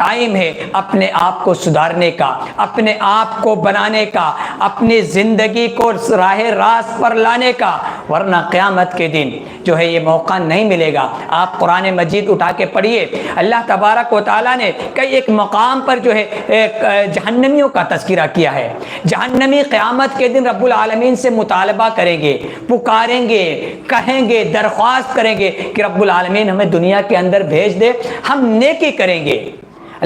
ٹائم ہے اپنے آپ کو سدھارنے کا، اپنے آپ کو بنانے کا، اپنی زندگی کو راہ راست پر لانے کا، ورنہ قیامت کے دن جو ہے یہ موقع نہیں ملے گا۔ آپ قرآن مجید اٹھا کے پڑھیے، اللہ تبارک و تعالیٰ نے کئی ایک مقام پر جو ہے جہنمیوں کا تذکرہ کیا ہے۔ جہنمی قیامت کے دن رب العالمین سے مطالبہ کریں گے، پکاریں گے، کہیں گے، درخواست کریں گے کہ رب العالمین ہمیں دنیا کے اندر بھیج دے، ہم نیکی کریں گے۔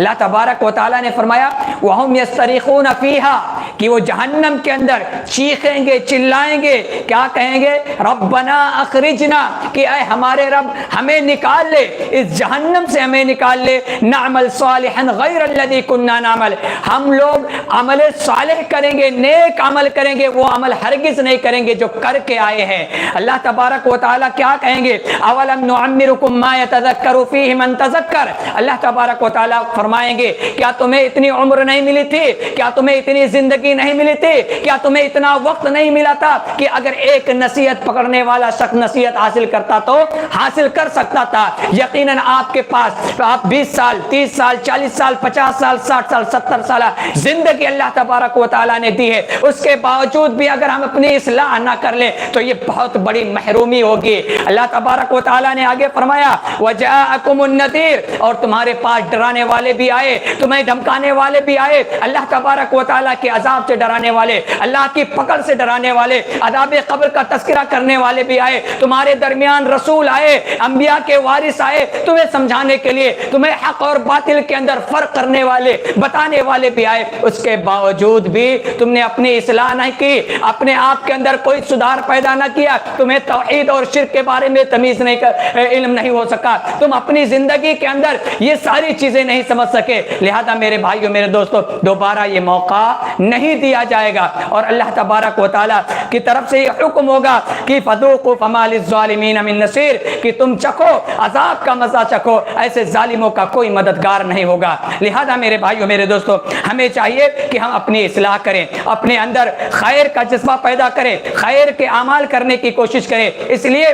اللہ تبارک و تعالیٰ نے فرمایا وَهُمْ يَسْتَرِخُونَ فِيهَا کہ وہ جہنم کے اندر چیخیں گے، چلائیں گے، کیا کہیں گے؟ ربنا اخرجنا کہ اے ہمارے رب ہمیں نکال لے، اس جہنم سے ہمیں نکال لے، نعمل صالحا غیر الذی کننا نعمل، ہم لوگ عمل صالح کریں گے، نیک عمل کریں گے، وہ عمل ہرگز نہیں کریں گے جو کر کے آئے ہیں۔ اللہ تبارک و تعالیٰ کیا کہیں گے؟ اولم نعمرکم ما یتذکر فیہ من تذکر، اللہ تبارک و تعالیٰ فرمائیں گے کیا تمہیں اتنی عمر نہیں ملی تھی؟ کیا تمہیں اتنی زندگی نہیں ملی تھی؟ کیا تمہیں اتنا وقت نہیں ملا تھا کہ اگر ایک نصیحت پکڑنے والا شخص نصیحت حاصل کرتا تو حاصل کر سکتا تھا؟ یقیناً آپ کے پاس آپ 20 سال 30 سال 40 سال 50 سال 60 سال 70 سال زندگی اللہ تبارک و تعالیٰ نے دی ہے، اس کے باوجود بھی اگر ہم اپنی اصلاح نہ کر لیں تو یہ بہت بڑی محرومی ہوگی۔ اللہ تبارک و تعالیٰ نے آگے فرمایا وجاءکم النذیر، اور تمہارے پاس ڈرانے والے بھی آئے، تمہیں دھمکانے والے بھی آئے، اللہ تبارک و تعالیٰ کے عذاب سے ڈرانے والے، اللہ کی پکڑ سے ڈرانے والے، عذاب قبر کا تذکرہ کرنے والے بھی آئے، تمہارے درمیان رسول آئے، انبیاء کے وارث آئے تمہیں سمجھانے کے لیے، تمہیں حق اور باطل کے اندر فرق کرنے والے بتانے والے بھی آئے، اس کے باوجود بھی تم نے اپنی اصلاح نہیں کی، اپنے آپ کے اندر کوئی سدھار پیدا نہ کیا، تمہیں توحید اور شرک کے بارے میں تمیز نہیں علم نہیں ہو سکا، تم اپنی زندگی کے اندر یہ ساری چیزیں نہیں سمجھ سکے، لہذا میرے بھائیوں میرے دوستوں دوبارہ یہ موقع نہیں دیا جائے گا، اور اللہ تبارک و تعالیٰ کی طرف سے یہ حکم ہوگا کہ فذوقوا فما للظالمین من نصیر کہ تم چکھو عذاب کا مزہ چکھو، ایسے ظالموں کا کوئی مددگار نہیں ہوگا۔ لہذا میرے بھائیوں میرے دوستوں ہمیں چاہیے کہ ہم اپنی اصلاح کریں، اپنے اندر خیر کا جذبہ پیدا کریں، خیر کے اعمال کرنے کی کوشش کریں، اس لیے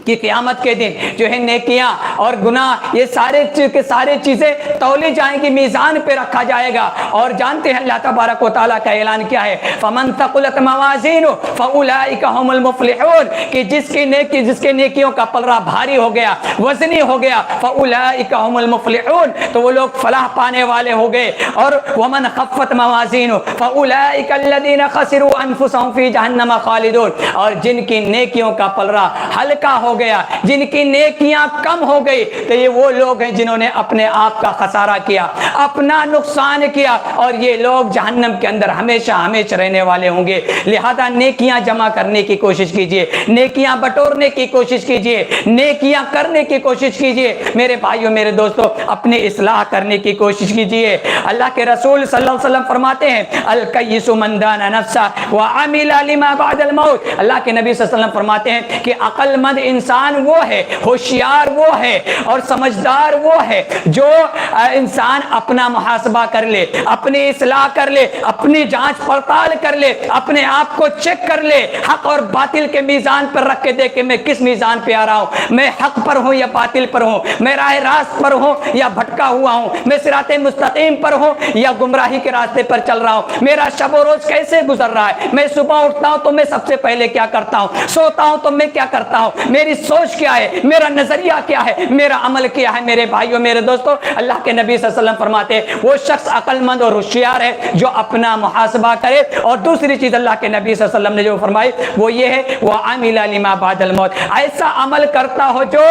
کہ قیامت کے دن جو ہے نیکیاں اور گناہ یہ سارے چیزیں تولی جائیں گی، میزان پہ رکھا جائے گا، اور جانتے ہیں اللہ تبارک و تعالیٰ کا اعلان کیا ہے فمن ثقلت موازینہ فاولئک هم المفلحون کہ جس کے نیکیوں کا پلڑا بھاری ہو گیا، وزنی ہو گیا، فاولئک هم المفلحون تو وہ لوگ فلاح پانے والے ہو گئے، اور ومن خفت موازینہ فاولئک الذین خسروا انفسهم فی جہنم خالدون اور جن کی نیکیوں کا پلڑا ہلکا ہو گیا، جن کی نیکیاں کم ہو گئی، تو یہ وہ لوگ ہیں جنہوں نے اپنے آپ کا خسارہ کیا، اپنا نقصان کیا، اور یہ لوگ جہنم کے اندر ہمیشہ ہمیشہ رہنے والے ہوں گے۔ لہذا نیکیاں جمع کرنے کی کوشش کیجئے، نیکیاں بٹورنے کی کوشش کیجئے، نیکیاں کرنے کی کوشش کیجئے۔ میرے بھائیوں میرے دوستوں اپنی اصلاح کرنے کی کوشش کیجئے۔ اللہ کے رسول صلی اللہ علیہ وسلم فرماتے ہیں الکیس من دان نفسہ وعمل لما بعد الموت، اللہ کے نبی صلی اللہ علیہ وسلم فرماتے ہیں کہ عقل مند انسان وہ ہے، ہوشیار وہ ہے، اور سمجھدار وہ ہے جو انسان اپنا محاسبہ کر لے، اپنی اصلاح کر لے، اپنی جانچ پڑتال کر لے، اپنے آپ کو چیک کر لے، حق اور باطل کے میزان پر رکھ کے دیکھ کہ میں کس میزان پہ آ رہا ہوں، میں حق پر ہوں یا باطل پر ہوں، میں راہ راست پر ہوں یا بھٹکا ہوا ہوں، میں صراط مستقیم پر ہوں یا گمراہی کے راستے پر چل رہا ہوں، میرا شب و روز کیسے گزر رہا ہے، میں صبح اٹھتا ہوں تو میں سب سے پہلے کیا کرتا ہوں، سوتا ہوں تو میں کیا کرتا ہوں، میری سوچ کیا ہے، میرا نظریہ کیا ہے، میرا عمل کیا ہے۔ میرے بھائیوں میرے دوستوں اللہ کے نبی صلی اللہ علیہ وسلم فرماتے ہیں وہ شخص عقل مند اور ہوشیار ہے جو اپنا محاسبہ کرے، اور دوسری چیز اللہ کے نبی صلی اللہ علیہ وسلم نے جو فرمائی وہ یہ ہے وعمل لما بعد الموت، ایسا عمل کرتا ہو جو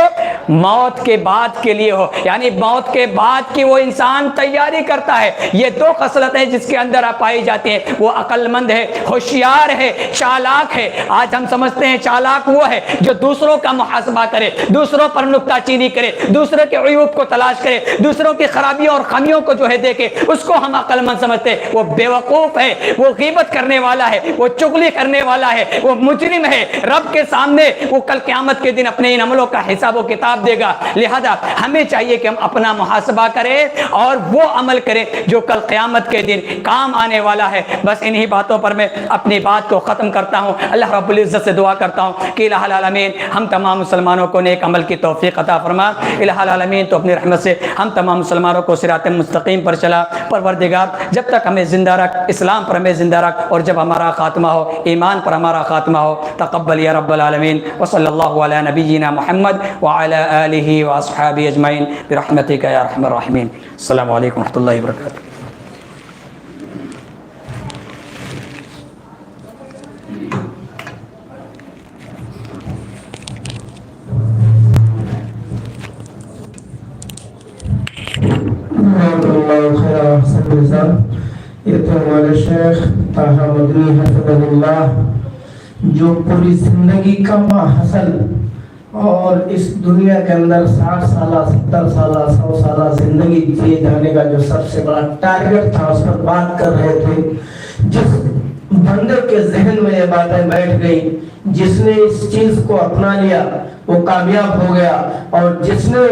موت کے بعد کے لیے ہو، یعنی موت کے بعد کی وہ انسان تیاری کرتا ہے۔ یہ دو خصلتیں جس کے اندر پائی جاتی ہیں، وہ عقل مند ہے، ہوشیار ہے، چالاک ہے۔ آج ہم سمجھتے ہیں چالاک وہ ہے جو دوسروں کا محاسبہ کرے، دوسروں پر نکتہ چینی کرے، دوسروں کے عیوب کو تلاش کرے، دوسروں کی خرابیوں اور خامیوں کو جو ہے دیکھے، اس کو ہم عقل مند سمجھتے ہیں۔ وہ بیوقوف ہے، وہ غیبت کرنے والا ہے، وہ چغلی کرنے والا ہے، وہ مجرم ہے، رب کے سامنے وہ کل قیامت کے دن اپنے ان عملوں کا حساب و کتاب دے گا۔ لہذا ہمیں چاہیے کہ ہم اپنا محاسبہ کریں اور وہ عمل کریں جو کل قیامت کے دن کام آنے والا ہے۔ بس انہی باتوں پر میں اپنی بات کو ختم کرتا ہوں۔ اللہ رب العزت سے دعا کرتا ہوں کہ الہ العالمین ہم تمام تمام مسلمانوں کو نیک عمل کی توفیق عطا فرما الہ العالمین۔ تو اپنی رحمت سے ہم تمام مسلمانوں کو صراط مستقیم پر چلا پروردگار، جب تک ہمیں زندہ رکھ، اسلام پر ہمیں زندہ رکھ، اور جب ہمارا خاتمہ ہو ایمان پر ہمارا خاتمہ ہو۔ تقبل یا رب العالمین، وصلی اللہ علی نبینا محمد وعلی آلہ واصحابہ اجمعین برحمتک یا ارحم الراحمین۔ السلام علیکم ورحمۃ اللہ وبرکاتہ۔ یہ تو ہمارے شیخ طاہر مدنی حفظہ اللہ جو پوری زندگی کا ماحصل اور اس دنیا کے اندر 60 سالہ 70 سالہ 100 سالہ زندگی جیے جانے کا جو سب سے بڑا ٹارگٹ تھا اس پر بات کر رہے تھے۔ جس بندے کے ذہن میں یہ باتیں بیٹھ گئی، جس نے اس چیز کو اپنا لیا وہ کامیاب ہو گیا، اور جس نے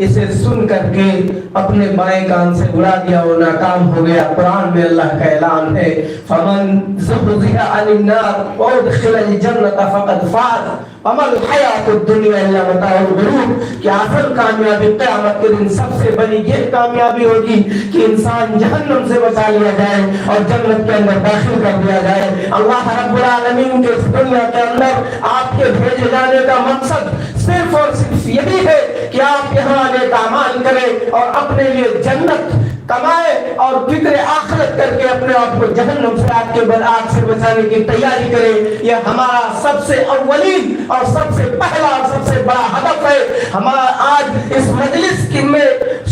اسے سن کر کے اپنے بائیں کان سے اڑا دیا وہ ناکام ہو گیا۔ قرآن میں اللہ کا اعلان ہے فمن زحزح عن النار وادخل الجنة فقد فاز وما الحیاۃ الدنیا الا متاع الغرور، کہ اصل کامیابی قیامت کے دن سب سے بڑی یہ کامیابی ہوگی کہ انسان جہنم سے بچا لیا جائے اور جنت کے اندر داخل کر دیا جائے۔ اللہ رب العالمین کے اس دنیا کے اندر آپ کے بھیجے جانے کا مقصد صرف اور صرف یہی ہے کہ آپ یہاں نیک اعمال کریں اور اپنے لیے جنت کمائے اور فکر آخرت کر کے اپنے آپ کو جہنم سے آگ کے آگ سے بچانے کی تیاری کریں۔ یہ ہمارا سب سے اولین اور سب سے پہلا اور سب سے بڑا ہدف ہے۔ ہمارا آج اس مجلس کی میں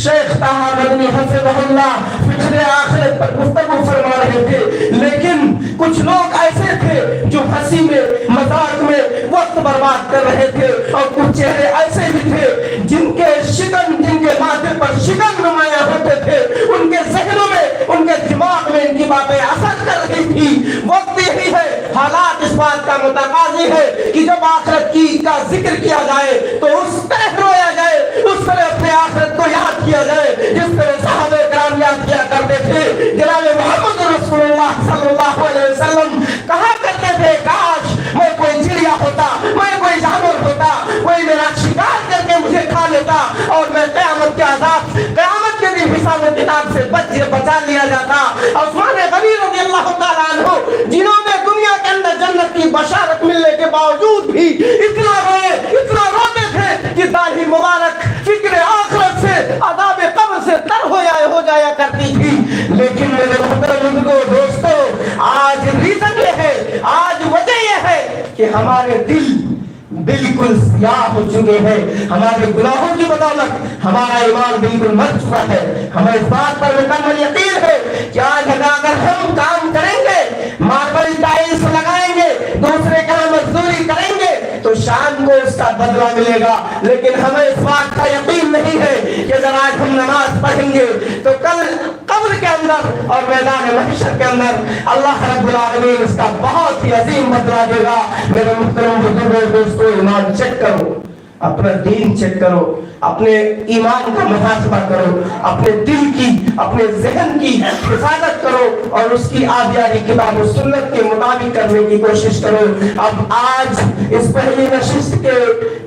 شیخ طاہر مدنی حفظہ اللہ فکر آخرت پر گفتگو فرما رہے تھے، لیکن کچھ لوگ ایسے تھے جو ہنسی میں مذاق میں وقت برباد کر رہے تھے، اور کچھ چہرے ایسے بھی تھے جن کے ماتھے پر شکن نمایاں ہوتے تھے، ان کے ذہنوں میں ان کے دماغ میں ان کی باتیں اثر کر رہی تھی۔ وقت یہی ہے، حالات اس بات کا متقاضی ہے کہ جب آخرت کا ذکر کیا جائے تو اس طرح رویا جائے، اس طرح اپنے آخرت کو یاد کیا جائے جس طرح صحابہ کرام یاد کیا کرتے تھے۔ جناب محمد رسول اللہ صلی اللہ علیہ وسلم کہا کرتے تھے کاش میں کوئی چڑیا ہوتا، میں کوئی جانور ہوتا، کوئی میرا شکار کر کے مجھے کھا لیتا اور میں قیامت کے عذاب قیامت کے دن حساب و کتاب سے بچا لیا جاتا۔ عثمان غنی رضی اللہ تعالیٰ عنہ جنہوں نے دنیا کے اندر جنت کی بشارت ملنے کے باوجود بھی اتنا روتے تھے کہ داڑھی مبارک فکر آخرت سے عذاب قبر سے تر ہو جایا کرتی تھی۔ لیکن میرے محترم دوستو، آج ریزن یہ ہے، آج وجہ یہ ہے کہ ہمارے دل بالکل سیاہ ہو چکے ہیں۔ ہمارے گناہوں کی بدولت ہمارا ایمان بالکل مر چکا ہے۔ ہمیں اس بات پر مکمل یقین ہے کہ آج اگر ہم کام کریں گے، ماربل ٹائلز لگائیں گے، دوسرے کا مزدوری کریں گے تو شام کو اس کا بدلہ ملے گا، لیکن ہمیں اس بات کا یقین نہیں ہے کہ اگر آج ہم نماز پڑھیں گے تو کل قبر کے اندر اور میدان محشر کے اندر اللہ رب العالمین اس کا بہت ہی عظیم بدلہ دے گا۔ میرے محترم بزرگوں دوستو، ایمان چیک کرو، اپنا دین چیک کرو، اپنے ایمان کا محاسبہ کرو، اپنے دل کی اپنے ذہن کی حفاظت کرو اور اس کی آبیاری کتاب و سنت کے مطابق کرنے کی کوشش کرو۔ اب آج اس پہلی نشست کے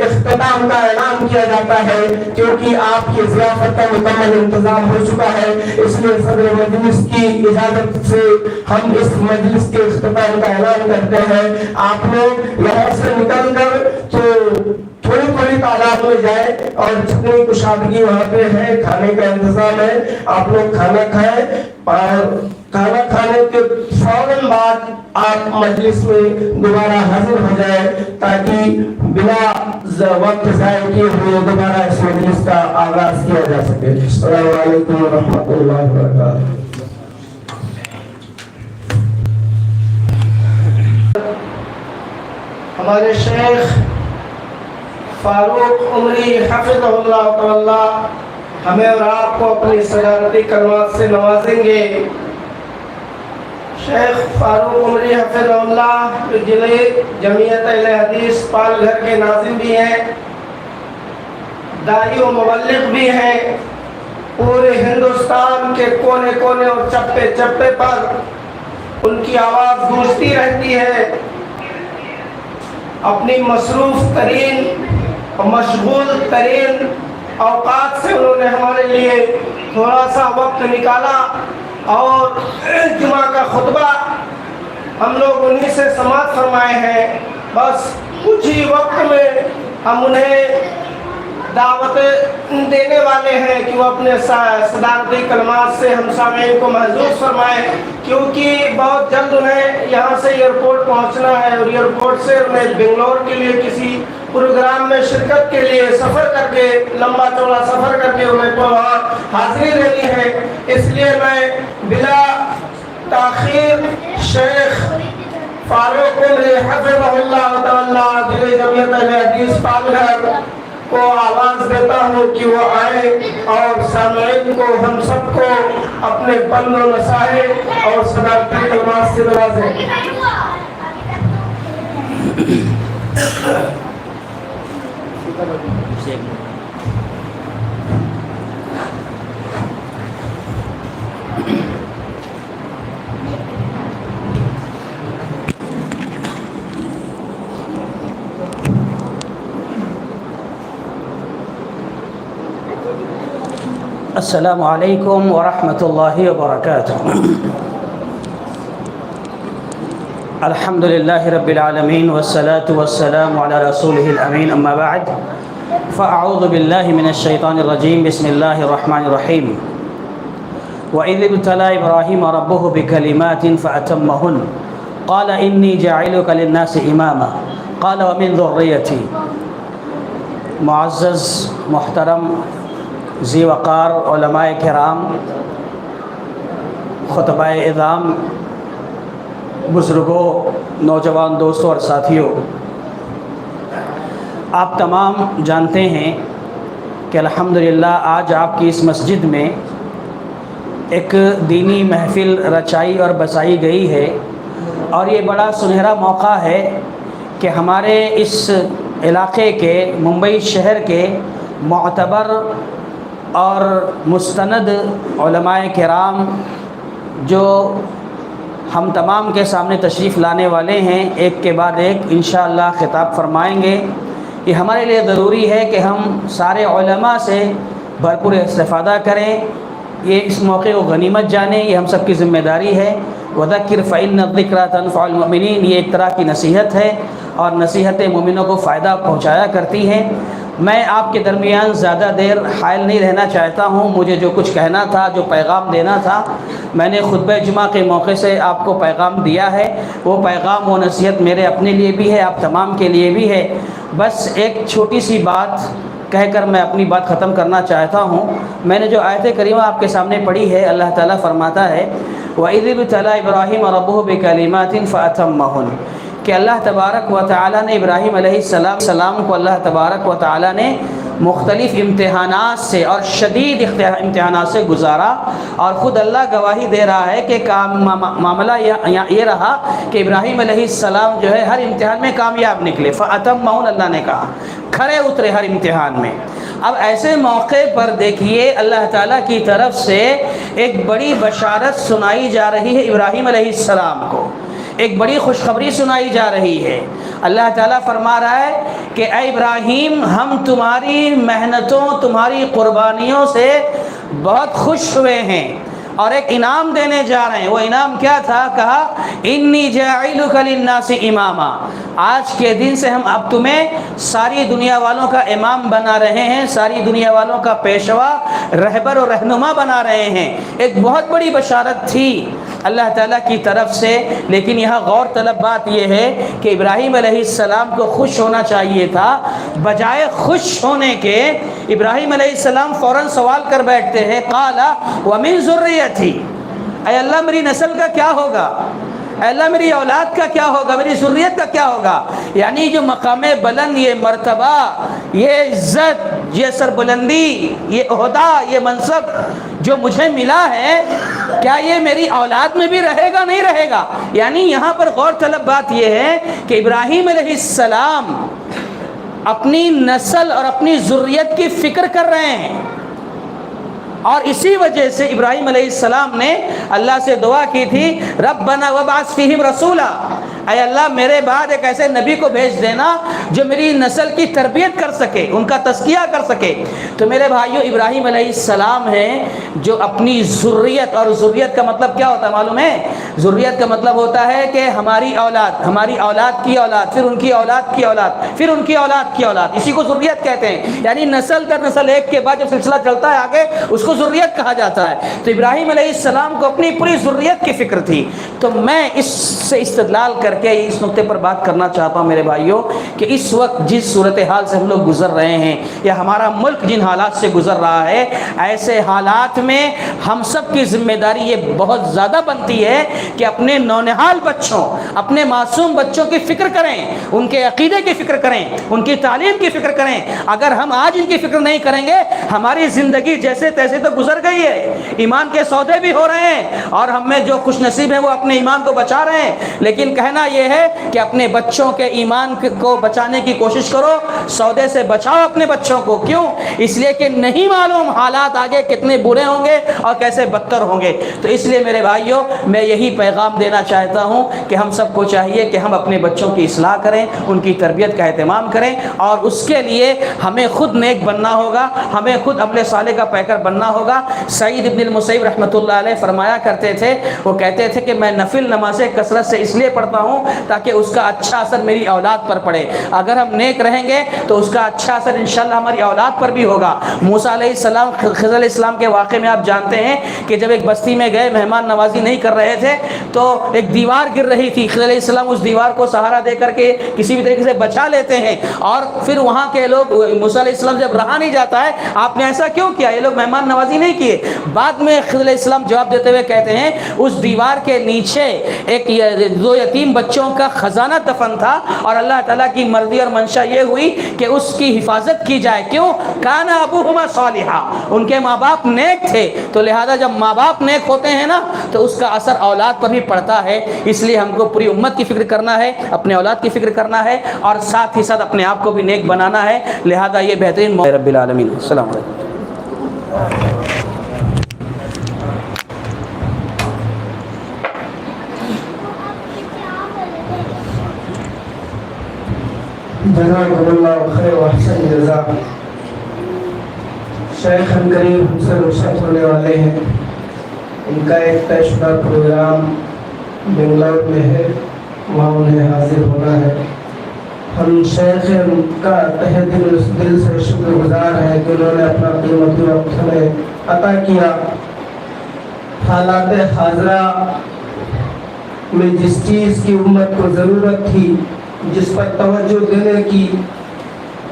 اختتام کا اعلان کیا جاتا ہے، کیونکہ آپ کی ضیافت کا مکمل انتظام ہو چکا ہے، اس لیے صدر مجلس کی اجازت سے ہم اس مجلس کے اختتام کا اعلان کرتے ہیں۔ آپ لوگ یہاں سے نکل کر تو تھوڑی تعداد میں جائے اور جتنی کشادگی وہاں پہ ہے، کھانے کا انتظام ہے، آپ لوگ کھانا کھائیں اور کھانا کھانے کے فوراً بعد آپ مجلس میں دوبارہ حاضر ہو جائیں تاکہ بلا وقت ضائع کیے ہوئے دوبارہ اس مجلس کا آغاز کیا جا سکے۔ السلام علیکم ورحمۃ اللہ وبرکاتہ۔ ہمارے شیخ فاروق عمری حفظہ اللہ تعالی ہمیں اور آپ کو اپنی صدارتی کلمات سے نوازیں گے۔ شیخ فاروق عمری حفظہ اللہ جمعیت اہل حدیث پال گھر کے ناظم بھی ہیں، داعی و مبلغ بھی ہیں، پورے ہندوستان کے کونے کونے اور چپے چپے پر ان کی آواز گونجتی رہتی ہے۔ اپنی مصروف ترین اور مشغول ترین اوقات سے انہوں نے ہمارے لیے تھوڑا سا وقت نکالا، اور جمعہ کا خطبہ ہم لوگ انہی سے سماعت فرمائے ہیں۔ بس کچھ ہی وقت میں ہم انہیں دعوت دینے والے ہیں کہ وہ اپنے صدارتی کلمات سے ہم سامعین کو محظوظ فرمائیں، کیونکہ بہت جلد انہیں یہاں سے ایئرپورٹ پہنچنا ہے، اور ایئرپورٹ سے انہیں بنگلور کے لیے کسی پروگرام میں شرکت کے لیے سفر کر کے، لمبا چوڑا سفر کر کے انہیں وہاں حاضری دینی ہے۔ اس لیے میں بلا تاخیر شیخ فاروق عمری حفظہ اللہ تعالیٰ دل جمعیت اہل حدیث پالگھر کو آواز دیتا ہوں کہ وہ آئے اور سامعین کو، ہم سب کو اپنے بند و نصائح اور صدارتی کلمات سے نوازیں۔ السلام علیکم ورحمۃ اللہ وبرکاتہ۔ الحمد للہ رب العالمین والصلاة والسلام علی رسولہ الامین، اما بعد فاعوذ باللہ من الشیطان الرجیم، بسم اللہ الرحمن الرحیم۔ وَإِذِ ابْتَلَىٰ إِبْرَاهِيمَ رَبُّهُ بِكَلِمَاتٍ فَأَتَمَّهُنَّ قَالَ إِنِّي جَاعِلُكَ لِلنَّاسِ إِمَامًا قَالَ وَمِن ذُرِّيَّتِي۔ معزز محترم ذی وقار علماء کرام، خطبہ اعظام، بزرگوں، نوجوان دوستوں اور ساتھیوں، آپ تمام جانتے ہیں کہ الحمدللہ آج آپ کی اس مسجد میں ایک دینی محفل رچائی اور بسائی گئی ہے، اور یہ بڑا سنہرا موقع ہے کہ ہمارے اس علاقے کے، ممبئی شہر کے معتبر اور مستند علماء کرام جو ہم تمام کے سامنے تشریف لانے والے ہیں، ایک کے بعد ایک انشاءاللہ خطاب فرمائیں گے۔ یہ ہمارے لیے ضروری ہے کہ ہم سارے علماء سے بھرپور استفادہ کریں، یہ اس موقع کو غنیمت جانیں، یہ ہم سب کی ذمہ داری ہے۔ وَذَكِّرْ فَإِنَّ الذِّكْرَىٰ تَنفَعُ الْمُؤْمِنِينَ، یہ ایک طرح کی نصیحت ہے، اور نصیحتیں مومنوں کو فائدہ پہنچایا کرتی ہیں۔ میں آپ کے درمیان زیادہ دیر حائل نہیں رہنا چاہتا ہوں، مجھے جو کچھ کہنا تھا، جو پیغام دینا تھا، میں نے خطبہ جمعہ کے موقع سے آپ کو پیغام دیا ہے۔ وہ پیغام و نصیحت میرے اپنے لیے بھی ہے، آپ تمام کے لیے بھی ہے۔ بس ایک چھوٹی سی بات کہہ کر میں اپنی بات ختم کرنا چاہتا ہوں۔ میں نے جو آیت کریمہ آپ کے سامنے پڑھی ہے، اللہ تعالیٰ فرماتا ہے وَإِذِ ابْتَلَىٰ إِبْرَاهِيمَ رَبُّهُ بِكَلِمَاتٍ فَأَتَمَّهُنَّ، کہ اللہ تبارک و تعالیٰ نے ابراہیم علیہ السلام کو، اللہ تبارک و تعالیٰ نے مختلف امتحانات سے اور شدید امتحانات سے گزارا، اور خود اللہ گواہی دے رہا ہے کہ معاملہ یہ رہا کہ ابراہیم علیہ السلام جو ہے ہر امتحان میں کامیاب نکلے۔ فَأَتَمَّهُنَّ، اللہ نے کہا کھرے اترے ہر امتحان میں۔ اب ایسے موقع پر دیکھیے اللہ تعالیٰ کی طرف سے ایک بڑی بشارت سنائی جا رہی ہے ابراہیم علیہ السلام کو، ایک بڑی خوشخبری سنائی جا رہی ہے۔ اللہ تعالیٰ فرما رہا ہے کہ اے ابراہیم، ہم تمہاری محنتوں، تمہاری قربانیوں سے بہت خوش ہوئے ہیں، اور ایک انعام دینے جا رہے ہیں۔ وہ انعام کیا تھا؟ کہا انی جاعلک للناس اماما، آج کے دن سے ہم اب تمہیں ساری دنیا والوں کا امام بنا رہے ہیں، ساری دنیا والوں کا پیشوا، رہبر و رہنما بنا رہے ہیں۔ ایک بہت بڑی بشارت تھی اللہ تعالیٰ کی طرف سے، لیکن یہاں غور طلب بات یہ ہے کہ ابراہیم علیہ السلام کو خوش ہونا چاہیے تھا، بجائے خوش ہونے کے ابراہیم علیہ السلام فوراً سوال کر بیٹھتے ہیں، قال ومن ذریتی، اے اللہ میری نسل کا کیا ہوگا، اے اللہ میری اولاد کا کیا ہوگا، میری ذریت کا کیا ہوگا۔ یعنی جو مقام بلند، یہ مرتبہ، یہ عزت، یہ سربلندی، یہ عہدہ، یہ منصب جو مجھے ملا ہے، کیا یہ میری اولاد میں بھی رہے گا؟ نہیں رہے گا۔ یعنی یہاں پر غور طلب بات یہ ہے کہ ابراہیم علیہ السلام اپنی نسل اور اپنی ذریت کی فکر کر رہے ہیں، اور اسی وجہ سے ابراہیم علیہ السلام نے اللہ سے دعا کی تھی ربنا وابعث فیہم رسولا، اے اللہ میرے بعد ایک ایسے نبی کو بھیج دینا جو میری نسل کی تربیت کر سکے، ان کا تزکیہ کر سکے۔ تو میرے بھائیو، ابراہیم علیہ السلام ہیں جو اپنی ذریت، اور ذریت کا مطلب کیا ہوتا ہے معلوم ہے؟ ذریت کا مطلب ہوتا ہے کہ ہماری اولاد، ہماری اولاد کی اولاد، پھر ان کی اولاد کی اولاد، پھر ان کی اولاد کی اولاد، اسی کو ذریت کہتے ہیں۔ یعنی نسل در نسل، ایک کے بعد جب سلسلہ چلتا ہے آگے، اس کو ذریت کہا جاتا ہے۔ تو ابراہیم علیہ السلام کو اپنی پوری ذریت کی فکر تھی۔ تو میں اس سے استدلال کر کے اس نقطے پر بات کرنا چاہتا ہوں میرے بھائیوں کہ اس وقت جس صورتحال سے ہم لوگ گزر رہے ہیں، یا ہمارا ملک جن حالات سے گزر رہا ہے، ایسے حالات میں ہم سب کی ذمہ داری یہ بہت زیادہ بنتی ہے کہ اپنے نونہال بچوں، اپنے معصوم بچوں کی فکر کریں، ان کے عقیدے کی فکر کریں، ان کی تعلیم کی فکر کریں۔ اگر ہم آج ان کی فکر نہیں کریں گے، ہماری زندگی جیسے تیسے تو گزر گئی ہے، ایمان کے سودے بھی ہو رہے ہیں، اور ہم میں جو خوش نصیب ہیں وہ اپنے ایمان کو بچا رہے ہیں، لیکن کہنا یہ ہے کہ اپنے بچوں کے ایمان کو بچانے کی کوشش کرو، سودے سے بچاؤ اپنے بچوں کو۔ کیوں؟ اس لیے کہ نہیں معلوم حالات آگے کتنے برے ہوں گے اور کیسے بدتر ہوں گے۔ تو اس لیے میرے بھائیوں، میں یہی پیغام دینا چاہتا ہوں کہ ہم سب کو چاہیے کہ ہم اپنے بچوں کی اصلاح کریں، ان کی تربیت کا اہتمام کریں، اور اس کے لیے ہمیں خود نیک بننا ہوگا، ہمیں خود عمل صالح کا پیکر بننا ہوگا۔ سعید ابن المسیب رحمۃ اللہ علیہ فرمایا کرتے تھے، وہ کہتے تھے کہ میں نفل نمازیں کثرت سے اس لیے پڑھتا ہوں تاکہ اس کا اچھا اثر میری اولاد پر پڑے۔ اگر ہم نیک رہیں گے تو اس کا اچھا اثر انشاءاللہ ہماری اولاد پر بھی ہوگا۔ موسیٰ علیہ السلام، خضر علیہ السلام کے واقعے میں آپ جانتے ہیں کہ جب ایک بستی میں گئے، مہمان نوازی نہیں کر رہے تھے، تو ایک دیوار گر رہی تھی، خضر علیہ السلام اس دیوار کو سہارا دے کر کے کسی بھی طریقے سے بچا لیتے ہیں، اور پھر وہاں کے لوگ، موسیٰ علیہ السلام جب رہا نہیں جاتا ہے، آپ نے ایسا کیوں کیا، یہ لوگ مہمان نوازی نہیں کیے؟ بعد میں خضر علیہ السلام جواب دیتے ہوئے کہتے ہیں، اس دیوار کے نیچے ایک دو یتیم بچوں کا خزانہ دفن تھا، اور اللہ تعالیٰ کی مرضی اور منشا یہ ہوئی کہ اس کی حفاظت کی جائے۔ کیوں؟ کانا ابوہما صالحا، ان کے ماں باپ نیک تھے، تو لہذا جب ماں باپ نیک ہوتے ہیں نا تو اس کا اثر اولاد پر بھی پڑتا ہے۔ اس لیے ہم کو پوری امت کی فکر کرنا ہے، اپنے اولاد کی فکر کرنا ہے، اور ساتھ ہی ساتھ اپنے آپ کو بھی نیک بنانا ہے۔ لہذا یہ بہترین رب العالمین۔ السلام علیکم۔ جزاکم اللہ خیر و احسن جزا۔ شیخ ہم کریم ہم سے رخصت ہونے والے ہیں، ان کا ایک طے شدہ پروگرام بنگلور میں ہے، وہاں انہیں حاضر ہونا ہے۔ ہم شیخ کا تہ دل سے شکر گزار ہیں کہ انہوں نے اپنا قیمتی وقت ہمیں عطا کیا۔ حالات حاضرہ میں جس چیز کی امت کو ضرورت تھی، جس پر توجہ دینے کی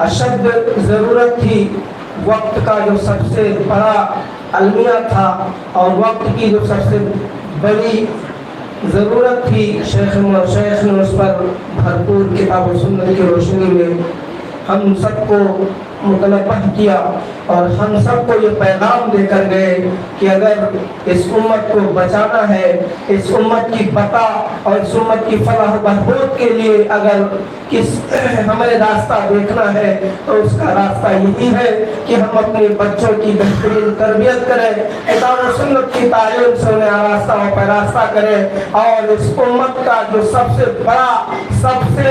اشد ضرورت تھی، وقت کا جو سب سے بڑا المیہ تھا اور وقت کی جو سب سے بڑی ضرورت تھی، شیخ نے اس پر بھرپور کتاب و سنت کی روشنی میں ہم سب کو متنبہ کیا، اور ہم سب کو یہ پیغام دے کر گئے کہ اگر اس امت کو بچانا ہے، اس امت کی بقا اور اس امت کی فلاح و بہبود کے لیے اگر ہمیں راستہ دیکھنا ہے تو اس کا راستہ یہی ہے کہ ہم اپنے بچوں کی بہترین تربیت کریں، کتاب و سنت کی تعلیم سے انہیں آراستہ و پیراستہ کریں، اور اس امت کا جو سب سے بڑا، سب سے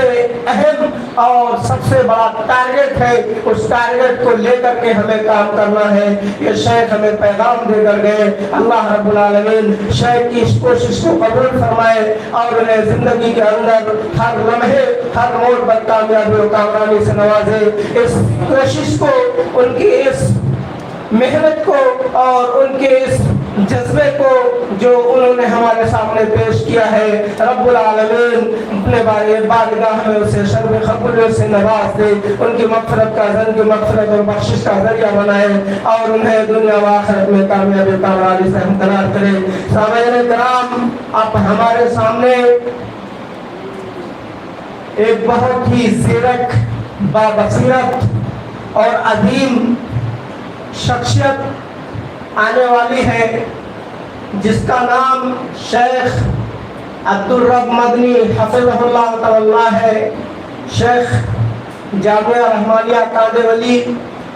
اہم اور سب سے بڑا ٹارگٹ ہے، اس ٹارگٹ کو لے کر کے ہمیں کام کرنا ہے۔ یہ شیخ ہمیں پیغام دے کر گئے۔ اللہ رب العالمین شیخ کی اس کوشش کو قبول فرمائے، اور انہیں زندگی کے اندر ہر لمحے، ہر موڑ پر کامیابی و کامرانی سے نوازے۔ اس کوشش کو، ان کی اس محنت کو اور ان کے اس جذبے کو جو انہوں نے ہمارے سامنے پیش کیا ہے، رب العالمین اپنے بارگاہ میں اسے شرف قبولیت سے نواز دے، ان کی مغفرت کا مغفرت اور بخشش کا ذریعہ بنائے، اور انہیں دنیا و آخرت میں کامیابی کامرانی سے ہمکنار کرے۔ سامعین کرام، اب ہمارے سامنے ایک بہت ہی زیرک، بابصیرت اور عظیم شخصیت آنے والی ہے، جس کا نام شیخ عبدالرب مدنی حفظہ اللہ تعالی ہے۔ شیخ جامعہ رحمانیہ کاندیولی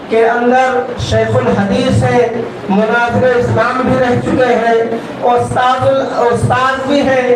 کے اندر شیخ الحدیث ہے، مناظر اسلام بھی رہ چکے ہیں، استاد بھی ہیں،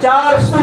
400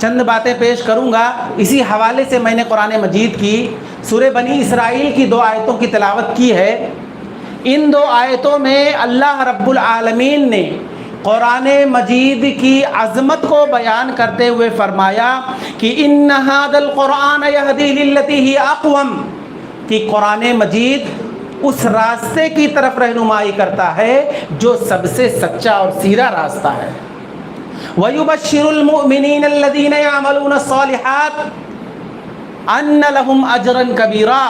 چند باتیں پیش کروں گا۔ اسی حوالے سے میں نے قرآن مجید کی سورہ بنی اسرائیل کی 2 آیتوں کی تلاوت کی ہے۔ ان 2 آیتوں میں اللہ رب العالمین نے قرآن مجید کی عظمت کو بیان کرتے ہوئے فرمایا کہ ان ھذا القرآن یہدی للتی ہی اقوم، کہ قرآن مجید اس راستے کی طرف رہنمائی کرتا ہے جو سب سے سچا اور سیدھا راستہ ہے۔ وَيُبَشِّرُ الْمُؤْمِنِينَ الَّذِينَ يَعْمَلُونَ الصَّالِحَاتِ أَنَّ لَهُمْ أَجْرًا كَبِيرًا،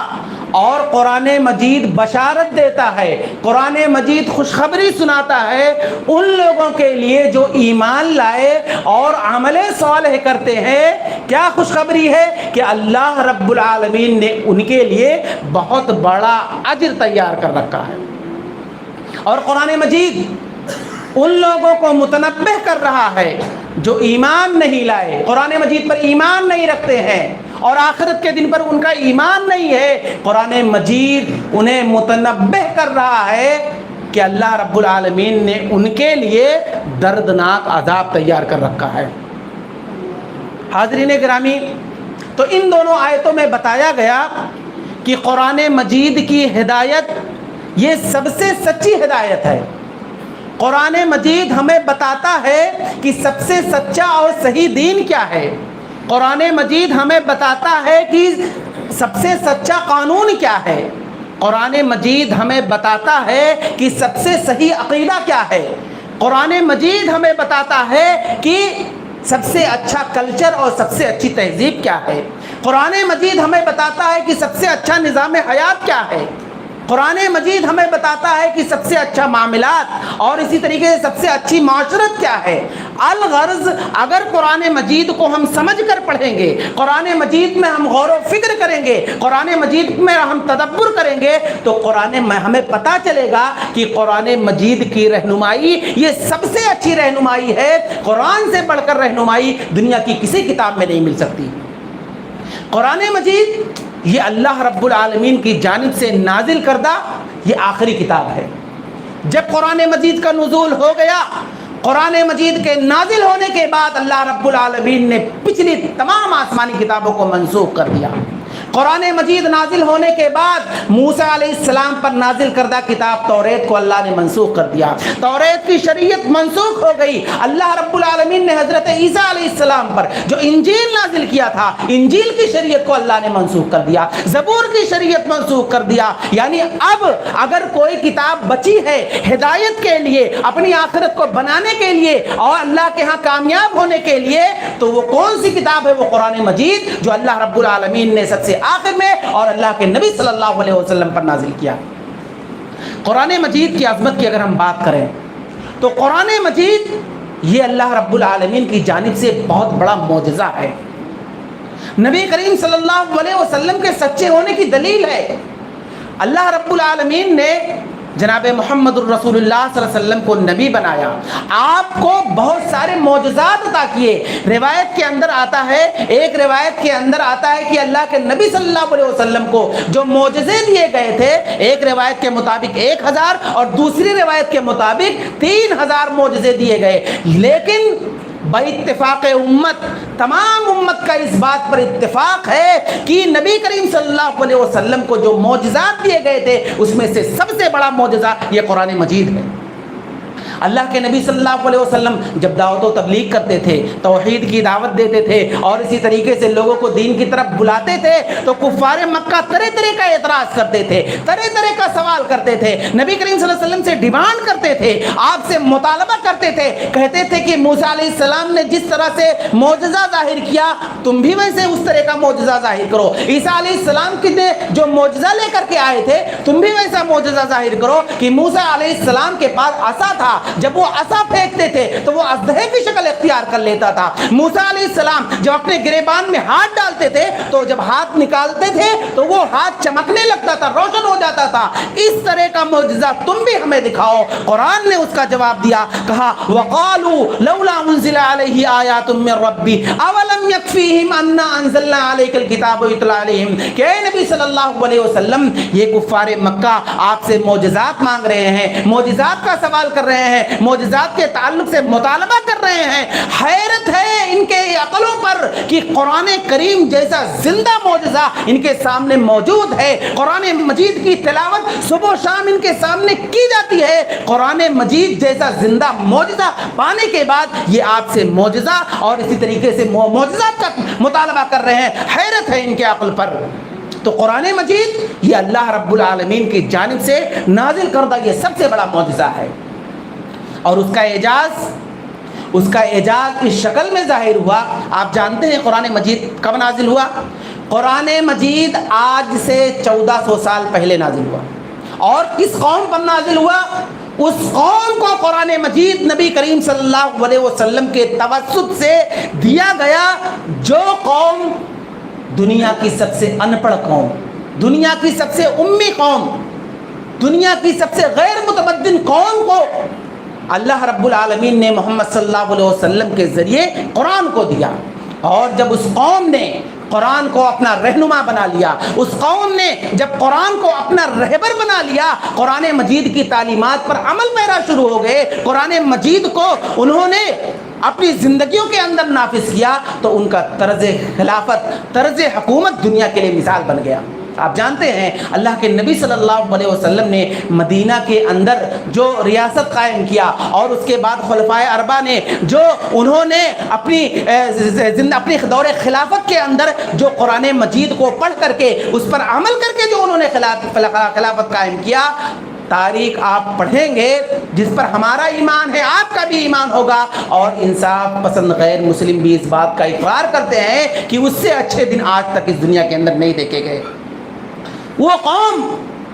اور قرآن مجید بشارت دیتا ہے، قرآن مجید خوشخبری سناتا ہے ان لوگوں کے لیے جو ایمان لائے اور عمل صالح کرتے ہیں۔ کیا خوشخبری ہے؟ کہ اللہ رب العالمین نے ان کے لیے بہت بڑا اجر تیار کر رکھا ہے۔ اور قرآن مجید ان لوگوں کو متنبہ کر رہا ہے جو ایمان نہیں لائے، قرآن مجید پر ایمان نہیں رکھتے ہیں اور آخرت کے دن پر ان کا ایمان نہیں ہے۔ قرآن مجید انہیں متنبہ کر رہا ہے کہ اللہ رب العالمین نے ان کے لیے دردناک عذاب تیار کر رکھا ہے۔ حاضرین گرامی، تو ان دونوں آیتوں میں بتایا گیا کہ قرآن مجید کی ہدایت یہ سب سے سچی ہدایت ہے۔ قرآن مجید ہمیں بتاتا ہے کہ سب سے سچا اور صحیح دین کیا ہے۔ قرآن مجید ہمیں بتاتا ہے کہ سب سے سچا قانون کیا ہے۔ قرآن مجید ہمیں بتاتا ہے کہ سب سے صحیح عقیدہ کیا ہے۔ قرآن مجید ہمیں بتاتا ہے کہ سب سے اچھا کلچر اور سب سے اچھی تہذیب کیا ہے۔ قرآن مجید ہمیں بتاتا ہے کہ سب سے اچھا نظام حیات کیا ہے۔ قرآن مجید ہمیں بتاتا ہے کہ سب سے اچھا معاملات اور اسی طریقے سے سب سے اچھی معاشرت کیا ہے۔ الغرض اگر قرآن مجید کو ہم سمجھ کر پڑھیں گے، قرآن مجید میں ہم غور و فکر کریں گے، قرآن مجید میں ہم تدبر کریں گے، تو قرآن میں ہمیں پتہ چلے گا کہ قرآن مجید کی رہنمائی یہ سب سے اچھی رہنمائی ہے۔ قرآن سے بڑھ کر رہنمائی دنیا کی کسی کتاب میں نہیں مل سکتی۔ قرآن مجید یہ اللہ رب العالمین کی جانب سے نازل کردہ یہ آخری کتاب ہے۔ جب قرآن مجید کا نزول ہو گیا، قرآن مجید کے نازل ہونے کے بعد اللہ رب العالمین نے پچھلی تمام آسمانی کتابوں کو منسوخ کر دیا۔ قرآن مجید نازل ہونے کے بعد موسیٰ علیہ السلام پر نازل کردہ کتاب توریت کو اللہ نے منسوخ کر دیا۔ توریت کی شریعت منسوخ ہو گئی۔ اللہ رب العالمین نے حضرت عیسیٰ علیہ السلام پر جو انجیل نازل کیا تھا، انجیل کی شریعت کو اللہ نے منسوخ کر دیا، زبور کی شریعت منسوخ کر دیا۔ یعنی اب اگر کوئی کتاب بچی ہے ہدایت کے لیے، اپنی آخرت کو بنانے کے لیے اور اللہ کے ہاں کامیاب ہونے کے لیے، تو وہ کون سی کتاب ہے؟ وہ قرآن مجید، جو اللہ رب العالمین نے سب سے آخر میں اور اللہ کے نبی صلی اللہ علیہ وسلم پر نازل کیا۔ قرآن مجید کی عظمت کی اگر ہم بات کریں تو قرآن مجید یہ اللہ رب العالمین کی جانب سے بہت بڑا معجزہ ہے، نبی کریم صلی اللہ علیہ وسلم کے سچے ہونے کی دلیل ہے۔ اللہ رب العالمین نے جناب محمد الرسول اللہ صلی اللہ علیہ وسلم کو نبی بنایا، آپ کو بہت سارے معجزات عطا کیے۔ روایت کے اندر آتا ہے، ایک روایت کے اندر آتا ہے کہ اللہ کے نبی صلی اللہ علیہ وسلم کو جو معجزے دیے گئے تھے، ایک روایت کے مطابق 1000 اور دوسری روایت کے مطابق 3000 معجزے دیے گئے۔ لیکن باتفاق امت، تمام امت کا اس بات پر اتفاق ہے کہ نبی کریم صلی اللہ علیہ وسلم کو جو معجزات دیے گئے تھے اس میں سے سب سے بڑا معجزہ یہ قرآن مجید ہے۔ اللہ کے نبی صلی اللہ علیہ وسلم جب دعوت و تبلیغ کرتے تھے، توحید کی دعوت دیتے تھے اور اسی طریقے سے لوگوں کو دین کی طرف بلاتے تھے، تو کفار مکہ طرح طرح کا اعتراض کرتے تھے، طرح طرح کا سوال کرتے تھے، نبی کریم صلی اللہ علیہ وسلم سے ڈیمانڈ کرتے تھے، آپ سے مطالبہ کرتے تھے، کہتے تھے کہ موسیٰ علیہ السلام نے جس طرح سے معجزہ ظاہر کیا تم بھی ویسے اس طرح کا معجزہ ظاہر کرو، عیسیٰ علیہ السلام کی جو معجزہ لے کر کے آئے تھے تم بھی ویسا معجزہ ظاہر کرو کہ موسیٰ علیہ السلام کے پاس عصا تھا، جب وہ عصا پھینکتے تھے تو وہ اژدہے کی شکل اختیار کر لیتا تھا۔ موسیٰ علیہ السلام جب اپنے گریبان میں ہاتھ ڈالتے تھے تو جب ہاتھ نکالتے تھے تو وہ ہاتھ چمکنے لگتا تھا، روشن ہو جاتا تھا۔ اس طرح کا معجزہ تم بھی ہمیں دکھاؤ۔ قرآن نے اس کا جواب دیا، کہا وَقَالُوا لَوْلَا أُنزِلَ عَلَيْهِ آيَاتٌ مِّن رَّبِّهِ أَوَلَمْ يَكْفِيهِمْ أَنَّا أَنزَلْنَا عَلَيْكَ الْكِتَابَ يُتْلَىٰ عَلَيْهِمْ کہ اے نبی صلی اللہ علیہ وسلم، یہ کفار مکہ آپ سے معجزات مانگ رہے ہیں، معجزات کا سوال کر رہے ہیں، معجزات کے تعلق سے مطالبہ کر رہے ہیں۔ حیرت ہے ان کے عقلوں پر کہ قرآن کریم جیسا زندہ معجزہ ان کے سامنے موجود ہے. قرآن مجید کی تلاوت صبح و شام ان کے سامنے کی جاتی ہے. قرآن مجید جیسا زندہ معجزہ پانے کے بعد یہ آپ سے معجزہ اور اسی طریقے سے معجزات کا مطالبہ کر رہے ہیں. حیرت ہے ان کے عقل پر. تو قرآن مجید یہ اللہ رب العالمین کی جانب سے نازل کردہ یہ سب سے بڑا معجزہ ہے. اور اس کا اعجاز اس شکل میں ظاہر ہوا. آپ جانتے ہیں قرآن مجید کب نازل ہوا؟ قرآن مجید آج سے 1400 سال پہلے نازل ہوا. اور کس قوم پر نازل ہوا؟ اس قوم کو قرآن مجید نبی کریم صلی اللہ علیہ وسلم کے توسط سے دیا گیا جو قوم دنیا کی سب سے ان پڑھ قوم، دنیا کی سب سے امی قوم، دنیا کی سب سے غیر متمدن قوم کو اللہ رب العالمین نے محمد صلی اللہ علیہ وسلم کے ذریعے قرآن کو دیا. اور جب اس قوم نے قرآن کو اپنا رہنما بنا لیا، اس قوم نے جب قرآن کو اپنا رہبر بنا لیا، قرآن مجید کی تعلیمات پر عمل پیرا شروع ہو گئے، قرآن مجید کو انہوں نے اپنی زندگیوں کے اندر نافذ کیا، تو ان کا طرز خلافت، طرز حکومت دنیا کے لیے مثال بن گیا. آپ جانتے ہیں اللہ کے نبی صلی اللہ علیہ وسلم نے مدینہ کے اندر جو ریاست قائم کیا، اور اس کے بعد خلفائے اربعہ نے جو انہوں نے اپنی دور خلافت کے اندر جو قرآن مجید کو پڑھ کر کے اس پر عمل کر کے جو انہوں نے خلافت قائم کیا، تاریخ آپ پڑھیں گے جس پر ہمارا ایمان ہے، آپ کا بھی ایمان ہوگا. اور انصاف پسند غیر مسلم بھی اس بات کا اقرار کرتے ہیں کہ اس سے اچھے دن آج تک اس دنیا کے اندر نہیں دیکھے گئے. وہ قوم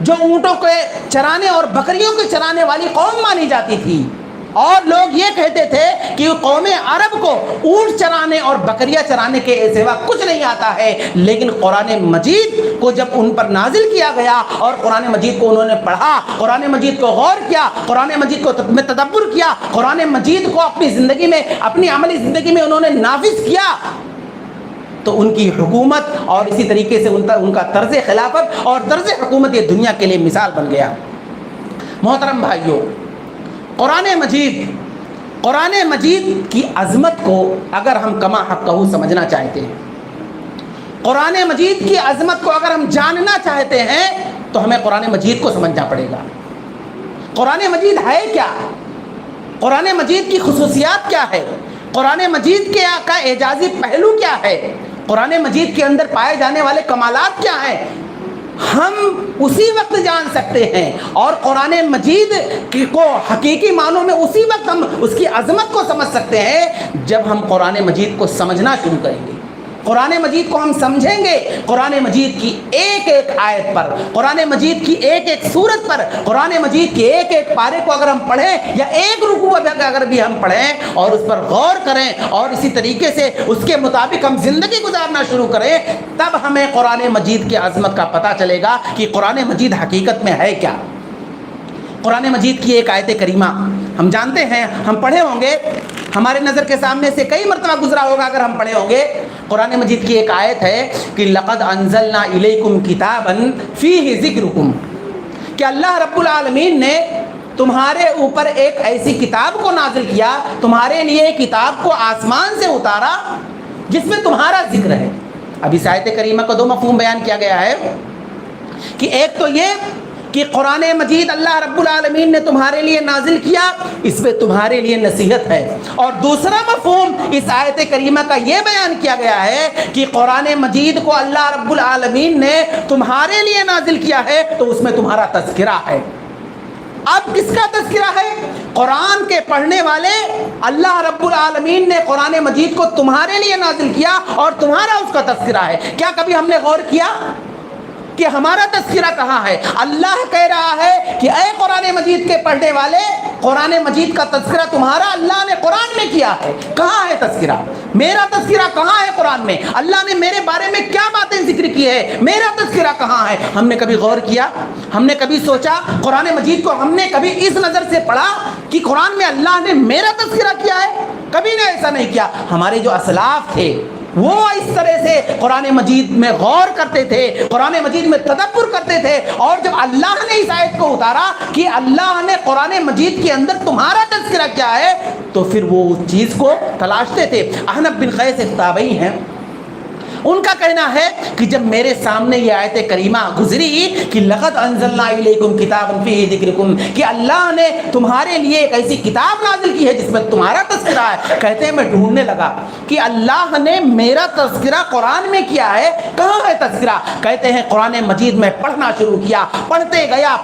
جو اونٹوں کے چرانے اور بکریوں کے چرانے والی قوم مانی جاتی تھی، اور لوگ یہ کہتے تھے کہ قوم عرب کو اونٹ چرانے اور بکریاں چرانے کے سوا کچھ نہیں آتا ہے. لیکن قرآن مجید کو جب ان پر نازل کیا گیا اور قرآن مجید کو انہوں نے پڑھا، قرآن مجید کو غور کیا، قرآن مجید کو تدبر کیا، قرآن مجید کو اپنی زندگی میں، اپنی عملی زندگی میں انہوں نے نافذ کیا، تو ان کی حکومت اور اسی طریقے سے ان کا طرز خلافت اور طرز حکومت یہ دنیا کے لیے مثال بن گیا. محترم بھائیوں، قرآن مجید کی عظمت کو اگر ہم کما حقہ سمجھنا چاہتے ہیں، قرآن مجید کی عظمت کو اگر ہم جاننا چاہتے ہیں، تو ہمیں قرآن مجید کو سمجھنا پڑے گا. قرآن مجید ہے کیا؟ قرآن مجید کی خصوصیات کیا ہے؟ قرآن مجید کا اعجازی پہلو کیا ہے؟ قرآن مجید کے اندر پائے جانے والے کمالات کیا ہیں؟ ہم اسی وقت جان سکتے ہیں، اور قرآن مجید کو حقیقی معنوں میں اسی وقت ہم اس کی عظمت کو سمجھ سکتے ہیں جب ہم قرآن مجید کو سمجھنا شروع کریں گے. قرآن مجید کو ہم سمجھیں گے قرآن مجید کی ایک ایک آیت پر، قرآن مجید کی ایک ایک سورت پر، قرآن مجید کے ایک ایک پارے کو اگر ہم پڑھیں یا ایک رکوع اگر بھی ہم پڑھیں اور اس پر غور کریں اور اسی طریقے سے اس کے مطابق ہم زندگی گزارنا شروع کریں، تب ہمیں قرآن مجید کی عظمت کا پتہ چلے گا کہ قرآن مجید حقیقت میں ہے کیا. قرآن مجید کی ایک آیت کریمہ ہم جانتے ہیں، ہم پڑھے ہوں گے، ہمارے نظر کے سامنے سے کئی مرتبہ گزرا ہوگا اگر ہم پڑھے ہوں گے. قرآن مجید کی ایک آیت ہے کہ لقد انزلنا الیکم کتابا فیہ ذکرکم، کہ اللہ رب العالمین نے تمہارے اوپر ایک ایسی کتاب کو نازل کیا، تمہارے لیے کتاب کو آسمان سے اتارا جس میں تمہارا ذکر ہے. اب اس آیت کریمہ کو دو مفہوم بیان کیا گیا ہے کہ ایک تو یہ کہ قرآن مجید اللہ رب العالمین نے تمہارے لیے نازل کیا، اس میں تمہارے لیے نصیحت ہے، اور دوسرا مفہوم اس آیت کریمہ کا یہ بیان کیا گیا ہے کہ قرآن مجید کو اللہ رب العالمین نے تمہارے لیے نازل کیا ہے تو اس میں تمہارا تذکرہ ہے. اب کس کا تذکرہ ہے؟ قرآن کے پڑھنے والے. اللہ رب العالمین نے قرآن مجید کو تمہارے لیے نازل کیا اور تمہارا اس کا تذکرہ ہے. کیا کبھی ہم نے غور کیا کہ ہمارا تذکرہ کہاں ہے؟ اللہ کہہ رہا ہے کہ اے قرآن مجید کے پڑھنے والے، قرآن مجید کا تذکرہ تمہارا اللہ نے قرآن میں کیا ہے. کہاں ہے تذکرہ؟ میرا تذکرہ کہاں ہے قرآن میں؟ اللہ نے میرے بارے میں کیا باتیں ذکر کی ہے؟ میرا تذکرہ کہاں ہے؟ ہم نے کبھی غور کیا؟ ہم نے کبھی سوچا؟ قرآن مجید کو ہم نے کبھی اس نظر سے پڑھا کہ قرآن میں اللہ نے میرا تذکرہ کیا ہے؟ کبھی نے ایسا نہیں کیا. ہمارے جو اسلاف تھے وہ اس طرح سے قرآن مجید میں غور کرتے تھے، قرآن مجید میں تدبر کرتے تھے، اور جب اللہ نے اس آیت کو اتارا کہ اللہ نے قرآن مجید کے اندر تمہارا تذکرہ کیا ہے، تو پھر وہ اس چیز کو تلاشتے تھے. احنف بن قیس ایک تابعی ہیں، ان کا کہنا ہے کہ جب میرے سامنے یہ آیت کریمہ گزری کہ لقد انزلنا الیکم کتابا فیہ ذکرکم، کہ اللہ نے تمہارے لیے ایک ایسی کتاب نازل کی ہے جس میں تمہارا تذکرہ ہے، کہتے ہیں میں ڈھونڈنے لگا کہ اللہ نے میرا تذکرہ قرآن میں کیا ہے، کہاں ہے تذکرہ؟ کہتے ہیں قرآن مجید میں پڑھنا شروع کیا، پڑھتے گیا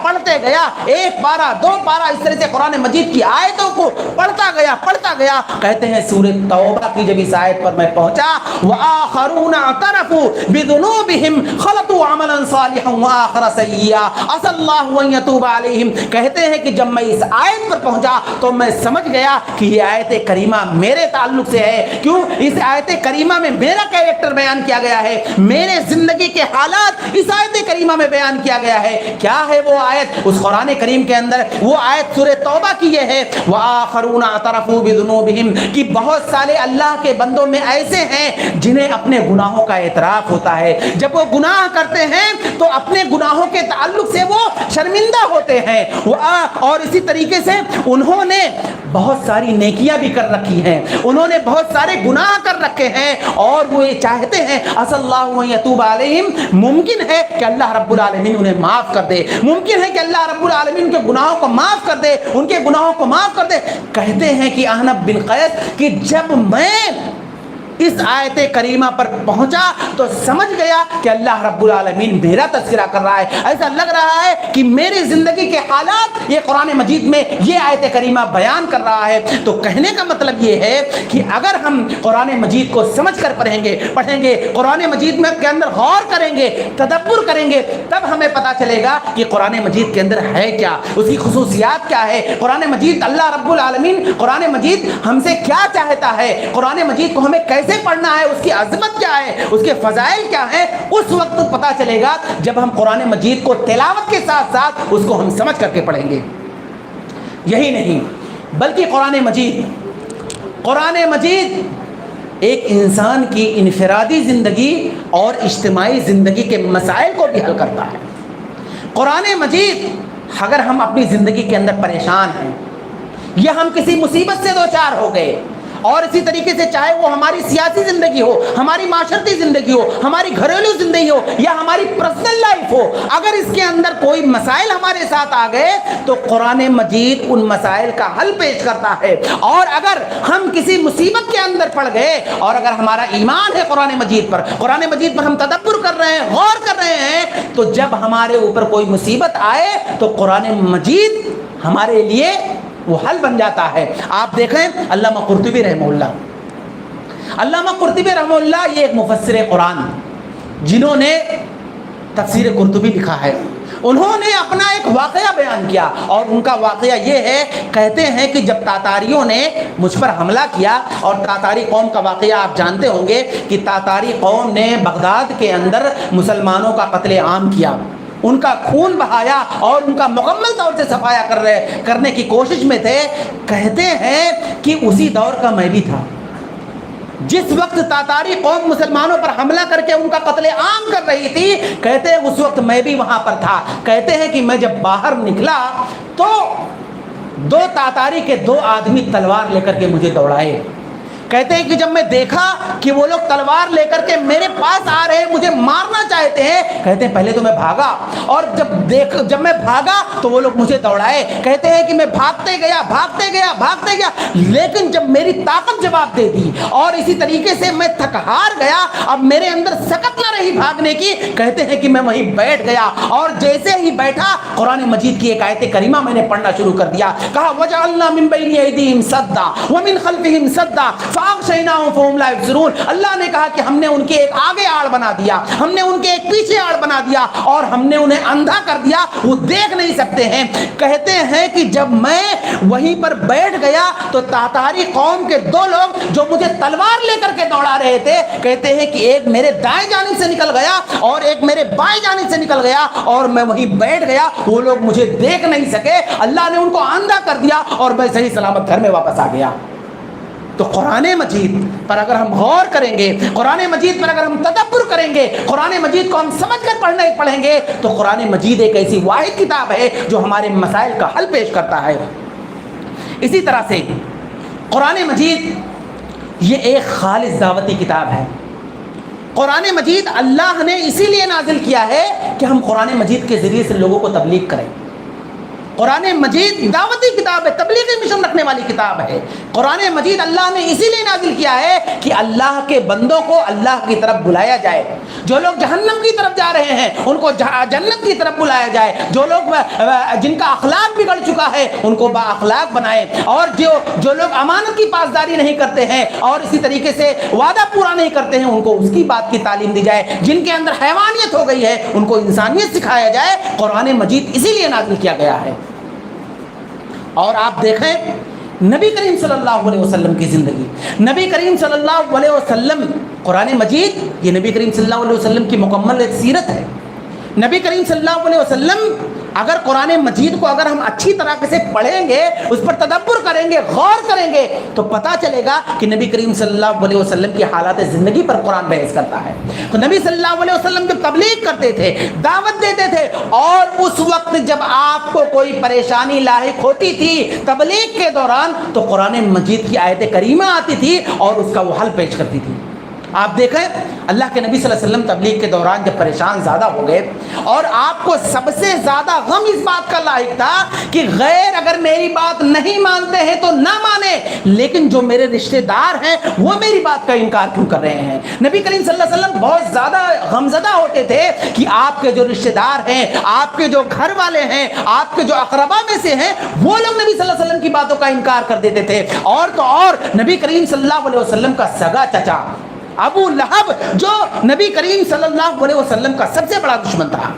ایک پارہ دو پارہ اس طرح سے قرآن مجید کی آیتوں کو پڑھتا گیا. کہتے ہیں سورہ توبہ کی جب اس آیت پر میں پہنچا وآخرون اعترفوا بذنوبہم خلطوا عملا صالحا وآخر سیئا عسى اللہ ان یتوب علیہم. کہتے ہیں کہ جب میں اس آیت پر پہنچا تو میں سمجھ گیا کہ یہ آیت کریمہ میرے تعلق سے ہے. کیوں؟ اس آیت کریمہ میں میرا کیریکٹر بیان کیا گیا ہے، میرے زندگی کے حالات اس آیت کریمہ میں بیان کیا گیا ہے. کیا ہے وہ آیت؟ اس قرآن کریم کے اندر وہ آیت سورہ توبہ کی یہ ہے وآخرون اعترفوا بذنوبہم، کہ بہت سارے اللہ کے بندوں میں ایسے ہیں جنہیں اپنے گناہوں کا اعتراف ہوتا ہے. جب وہ گناہ کرتے ہیں تو اپنے گناہوں کے تعلق سے وہ شرمندہ ہوتے ہیں، اور اسی طریقے سے انہوں نے بہت ساری نیکیاں بھی کر رکھی ہیں، انہوں نے بہت سارے گناہ کر رکھے ہیں، اور وہ یہ چاہتے ہیں عسى اللہ ان یتوب علیہم، ممکن ہے کہ اللہ رب العالمین انہیں معاف کر دے، ممکن ہے کہ اللہ رب العالمین ان کے گناہوں کو معاف کر دے، ان کے گناہوں کو معاف کر دے. کہتے ہیں کہ احنف بن قیس کہ جب میں اس آیت کریمہ پر پہنچا تو سمجھ گیا کہ اللہ رب العالمین میرا تذکرہ کر رہا ہے. ایسا لگ رہا ہے کہ میری زندگی کے حالات یہ قرآن مجید میں یہ آیت کریمہ بیان کر رہا ہے. تو کہنے کا مطلب یہ ہے کہ اگر ہم قرآن مجید کو سمجھ کر پڑھیں گے قرآن مجید میں کے اندر غور کریں گے، تدبر کریں گے، تب ہمیں پتہ چلے گا کہ قرآن مجید کے اندر ہے کیا، اس کی خصوصیات کیا ہے. قرآن مجید اللہ رب العالمین قرآن مجید ہم سے کیا چاہتا ہے، قرآن مجید کو ہمیں کیسے پڑھنا ہے، اس کی عظمت کیا ہے، اس کے فضائل کیا ہیں. اس وقت پتہ چلے گا جب ہم قرآن مجید کو تلاوت کے ساتھ ساتھ اس کو ہم سمجھ کر کے پڑھیں گے. یہی نہیں بلکہ قرآن مجید ایک انسان کی انفرادی زندگی اور اجتماعی زندگی کے مسائل کو بھی حل کرتا ہے. قرآن مجید اگر ہم اپنی زندگی کے اندر پریشان ہیں یا ہم کسی مصیبت سے دوچار ہو گئے، اور اسی طریقے سے چاہے وہ ہماری سیاسی زندگی ہو، ہماری معاشرتی زندگی ہو، ہماری گھریلو زندگی ہو یا ہماری پرسنل لائف ہو، اگر اس کے اندر کوئی مسائل ہمارے ساتھ آ گئے تو قرآن مجید ان مسائل کا حل پیش کرتا ہے. اور اگر ہم کسی مصیبت کے اندر پڑ گئے اور اگر ہمارا ایمان ہے قرآن مجید پر ہم تدبر کر رہے ہیں، غور کر رہے ہیں، تو جب ہمارے اوپر کوئی مصیبت آئے تو قرآن مجید ہمارے لیے وہ حل بن جاتا ہے. آپ دیکھیں علامہ قرطبی رحمہ اللہ یہ ایک مفسر قرآن جنہوں نے تفسیر قرطبی لکھا ہے. انہوں نے اپنا ایک واقعہ بیان کیا اور ان کا واقعہ یہ ہے، کہتے ہیں کہ جب تاتاریوں نے مجھ پر حملہ کیا، اور تاتاری قوم کا واقعہ آپ جانتے ہوں گے کہ تاتاری قوم نے بغداد کے اندر مسلمانوں کا قتل عام کیا، ان کا خون بہایا اور ان کا مکمل طور سے صفایا کرنے کی کوشش میں تھے. کہتے ہیں کہ اسی دور کا میں بھی تھا جس وقت تاتاری قوم مسلمانوں پر حملہ کر کے ان کا قتل عام کر رہی تھی. کہتے ہیں اس وقت میں بھی وہاں پر تھا. کہتے ہیں کہ میں جب باہر نکلا تو 2 تاتاری کے 2 آدمی تلوار لے کر کے مجھے دوڑائے. کہتے ہیں کہ جب میں دیکھا کہ وہ لوگ تلوار لے کر کے میرے پاس آ رہے ہیں، مجھے مارنا چاہتے ہیں، کہتے ہیں پہلے تو میں بھاگا، اور جب میں بھاگا تو وہ لوگ مجھے دوڑائے. کہتے ہیں کہ میں بھاگتے گیا، لیکن جب میری طاقت جواب دے دی اور اسی طریقے سے میں تھک ہار گیا، اب میرے اندر سکت نہ رہی بھاگنے کی. کہتے ہیں کہ میں وہیں بیٹھ گیا، اور جیسے ہی بیٹھا قرآن مجید کی ایک آیت کریمہ میں نے پڑھنا شروع کر دیا. کہا وَجَعَلْنَا مِن بَيْنِ أَيْدِيهِمْ سَدًّا وَمِنْ خَلْفِهِمْ سَدًّا فَأَغْشَيْنَاهُمْ فَهُمْ لَا يُبْصِرُونَ. اللہ نے کہا کہ ہم نے ان کے ایک آگے آڑ بنا دیا، ہم نے ان کے ایک پیچھے آڑ بنا دیا، اور ہم نے انہیں اندھا کر دیا، وہ دیکھ نہیں سکتے ہیں. کہتے ہیں کہ جب میں وہیں پر بیٹھ گیا تو تاتاری قوم کے 2 لوگ جو مجھے تلوار لے کر کے دوڑا رہے تھے، کہتے ہیں کہ ایک میرے دائیں جانب سے نکل گیا اور ایک میرے بائیں جانب سے نکل گیا، اور میں وہیں بیٹھ گیا. وہ لوگ مجھے دیکھ نہیں سکے، اللہ نے ان کو اندھا کر دیا اور میں صحیح سلامت گھر میں واپس آ گیا. تو قرآن مجید پر اگر ہم غور کریں گے، قرآن مجید پر اگر ہم تدبر کریں گے، قرآن مجید کو ہم سمجھ کر پڑھیں گے، تو قرآن مجید ایک ایسی واحد کتاب ہے جو ہمارے مسائل کا حل پیش کرتا ہے. اسی طرح سے قرآن مجید یہ ایک خالص دعوتی کتاب ہے. قرآن مجید اللہ نے اسی لیے نازل کیا ہے کہ ہم قرآن مجید کے ذریعے سے لوگوں کو تبلیغ کریں. قرآن مجید دعوتی کتاب ہے، تبلیغی مشن رکھنے والی کتاب ہے. قرآن مجید اللہ نے اسی لیے نازل کیا ہے کہ اللہ کے بندوں کو اللہ کی طرف بلایا جائے. جو لوگ جہنم کی طرف جا رہے ہیں ان کو جنت کی طرف بلایا جائے. جو لوگ جن کا اخلاق بگڑ چکا ہے ان کو با اخلاق بنائے. اور جو لوگ امانت کی پاسداری نہیں کرتے ہیں اور اسی طریقے سے وعدہ پورا نہیں کرتے ہیں ان کو اس کی بات کی تعلیم دی جائے. جن کے اندر حیوانیت ہو گئی ہے ان کو انسانیت سکھایا جائے. قرآن مجید اسی لیے نازل کیا گیا ہے. اور آپ دیکھیں نبی کریم صلی اللہ علیہ وسلم کی زندگی، نبی کریم صلی اللہ علیہ وسلم، قرآن مجید یہ نبی کریم صلی اللہ علیہ وسلم کی مکمل ایک سیرت ہے. نبی کریم صلی اللہ علیہ وسلم اگر قرآن مجید کو اگر ہم اچھی طرح سے پڑھیں گے، اس پر تدبر کریں گے، غور کریں گے تو پتہ چلے گا کہ نبی کریم صلی اللہ علیہ وسلم کی حالات زندگی پر قرآن بحث کرتا ہے. تو نبی صلی اللہ علیہ وسلم جب تبلیغ کرتے تھے، دعوت دیتے تھے، اور اس وقت جب آپ کو کوئی پریشانی لاحق ہوتی تھی تبلیغ کے دوران تو قرآن مجید کی آیت کریمہ آتی تھی اور اس کا وہ حل پیش کرتی تھی. آپ دیکھیں اللہ کے نبی صلی اللہ علیہ وسلم تبلیغ کے دوران جب پریشان زیادہ ہو گئے اور آپ کو سب سے زیادہ غم اس بات کا لاحق تھا کہ غیر اگر میری بات نہیں مانتے ہیں تو نہ مانے، لیکن جو میرے رشتہ دار ہیں وہ میری بات کا انکار کیوں کر رہے ہیں. نبی کریم صلی اللہ علیہ وسلم بہت زیادہ غمزدہ ہوتے تھے کہ آپ کے جو رشتہ دار ہیں، آپ کے جو گھر والے ہیں، آپ کے جو اقربا میں سے ہیں وہ لوگ نبی صلی اللہ علیہ وسلم کی باتوں کا انکار کر دیتے تھے. اور تو اور نبی کریم صلی اللہ علیہ وسلم کا سگا چچا ابو لہب جو نبی کریم صلی اللہ علیہ وسلم کا سب سے بڑا دشمن تھا،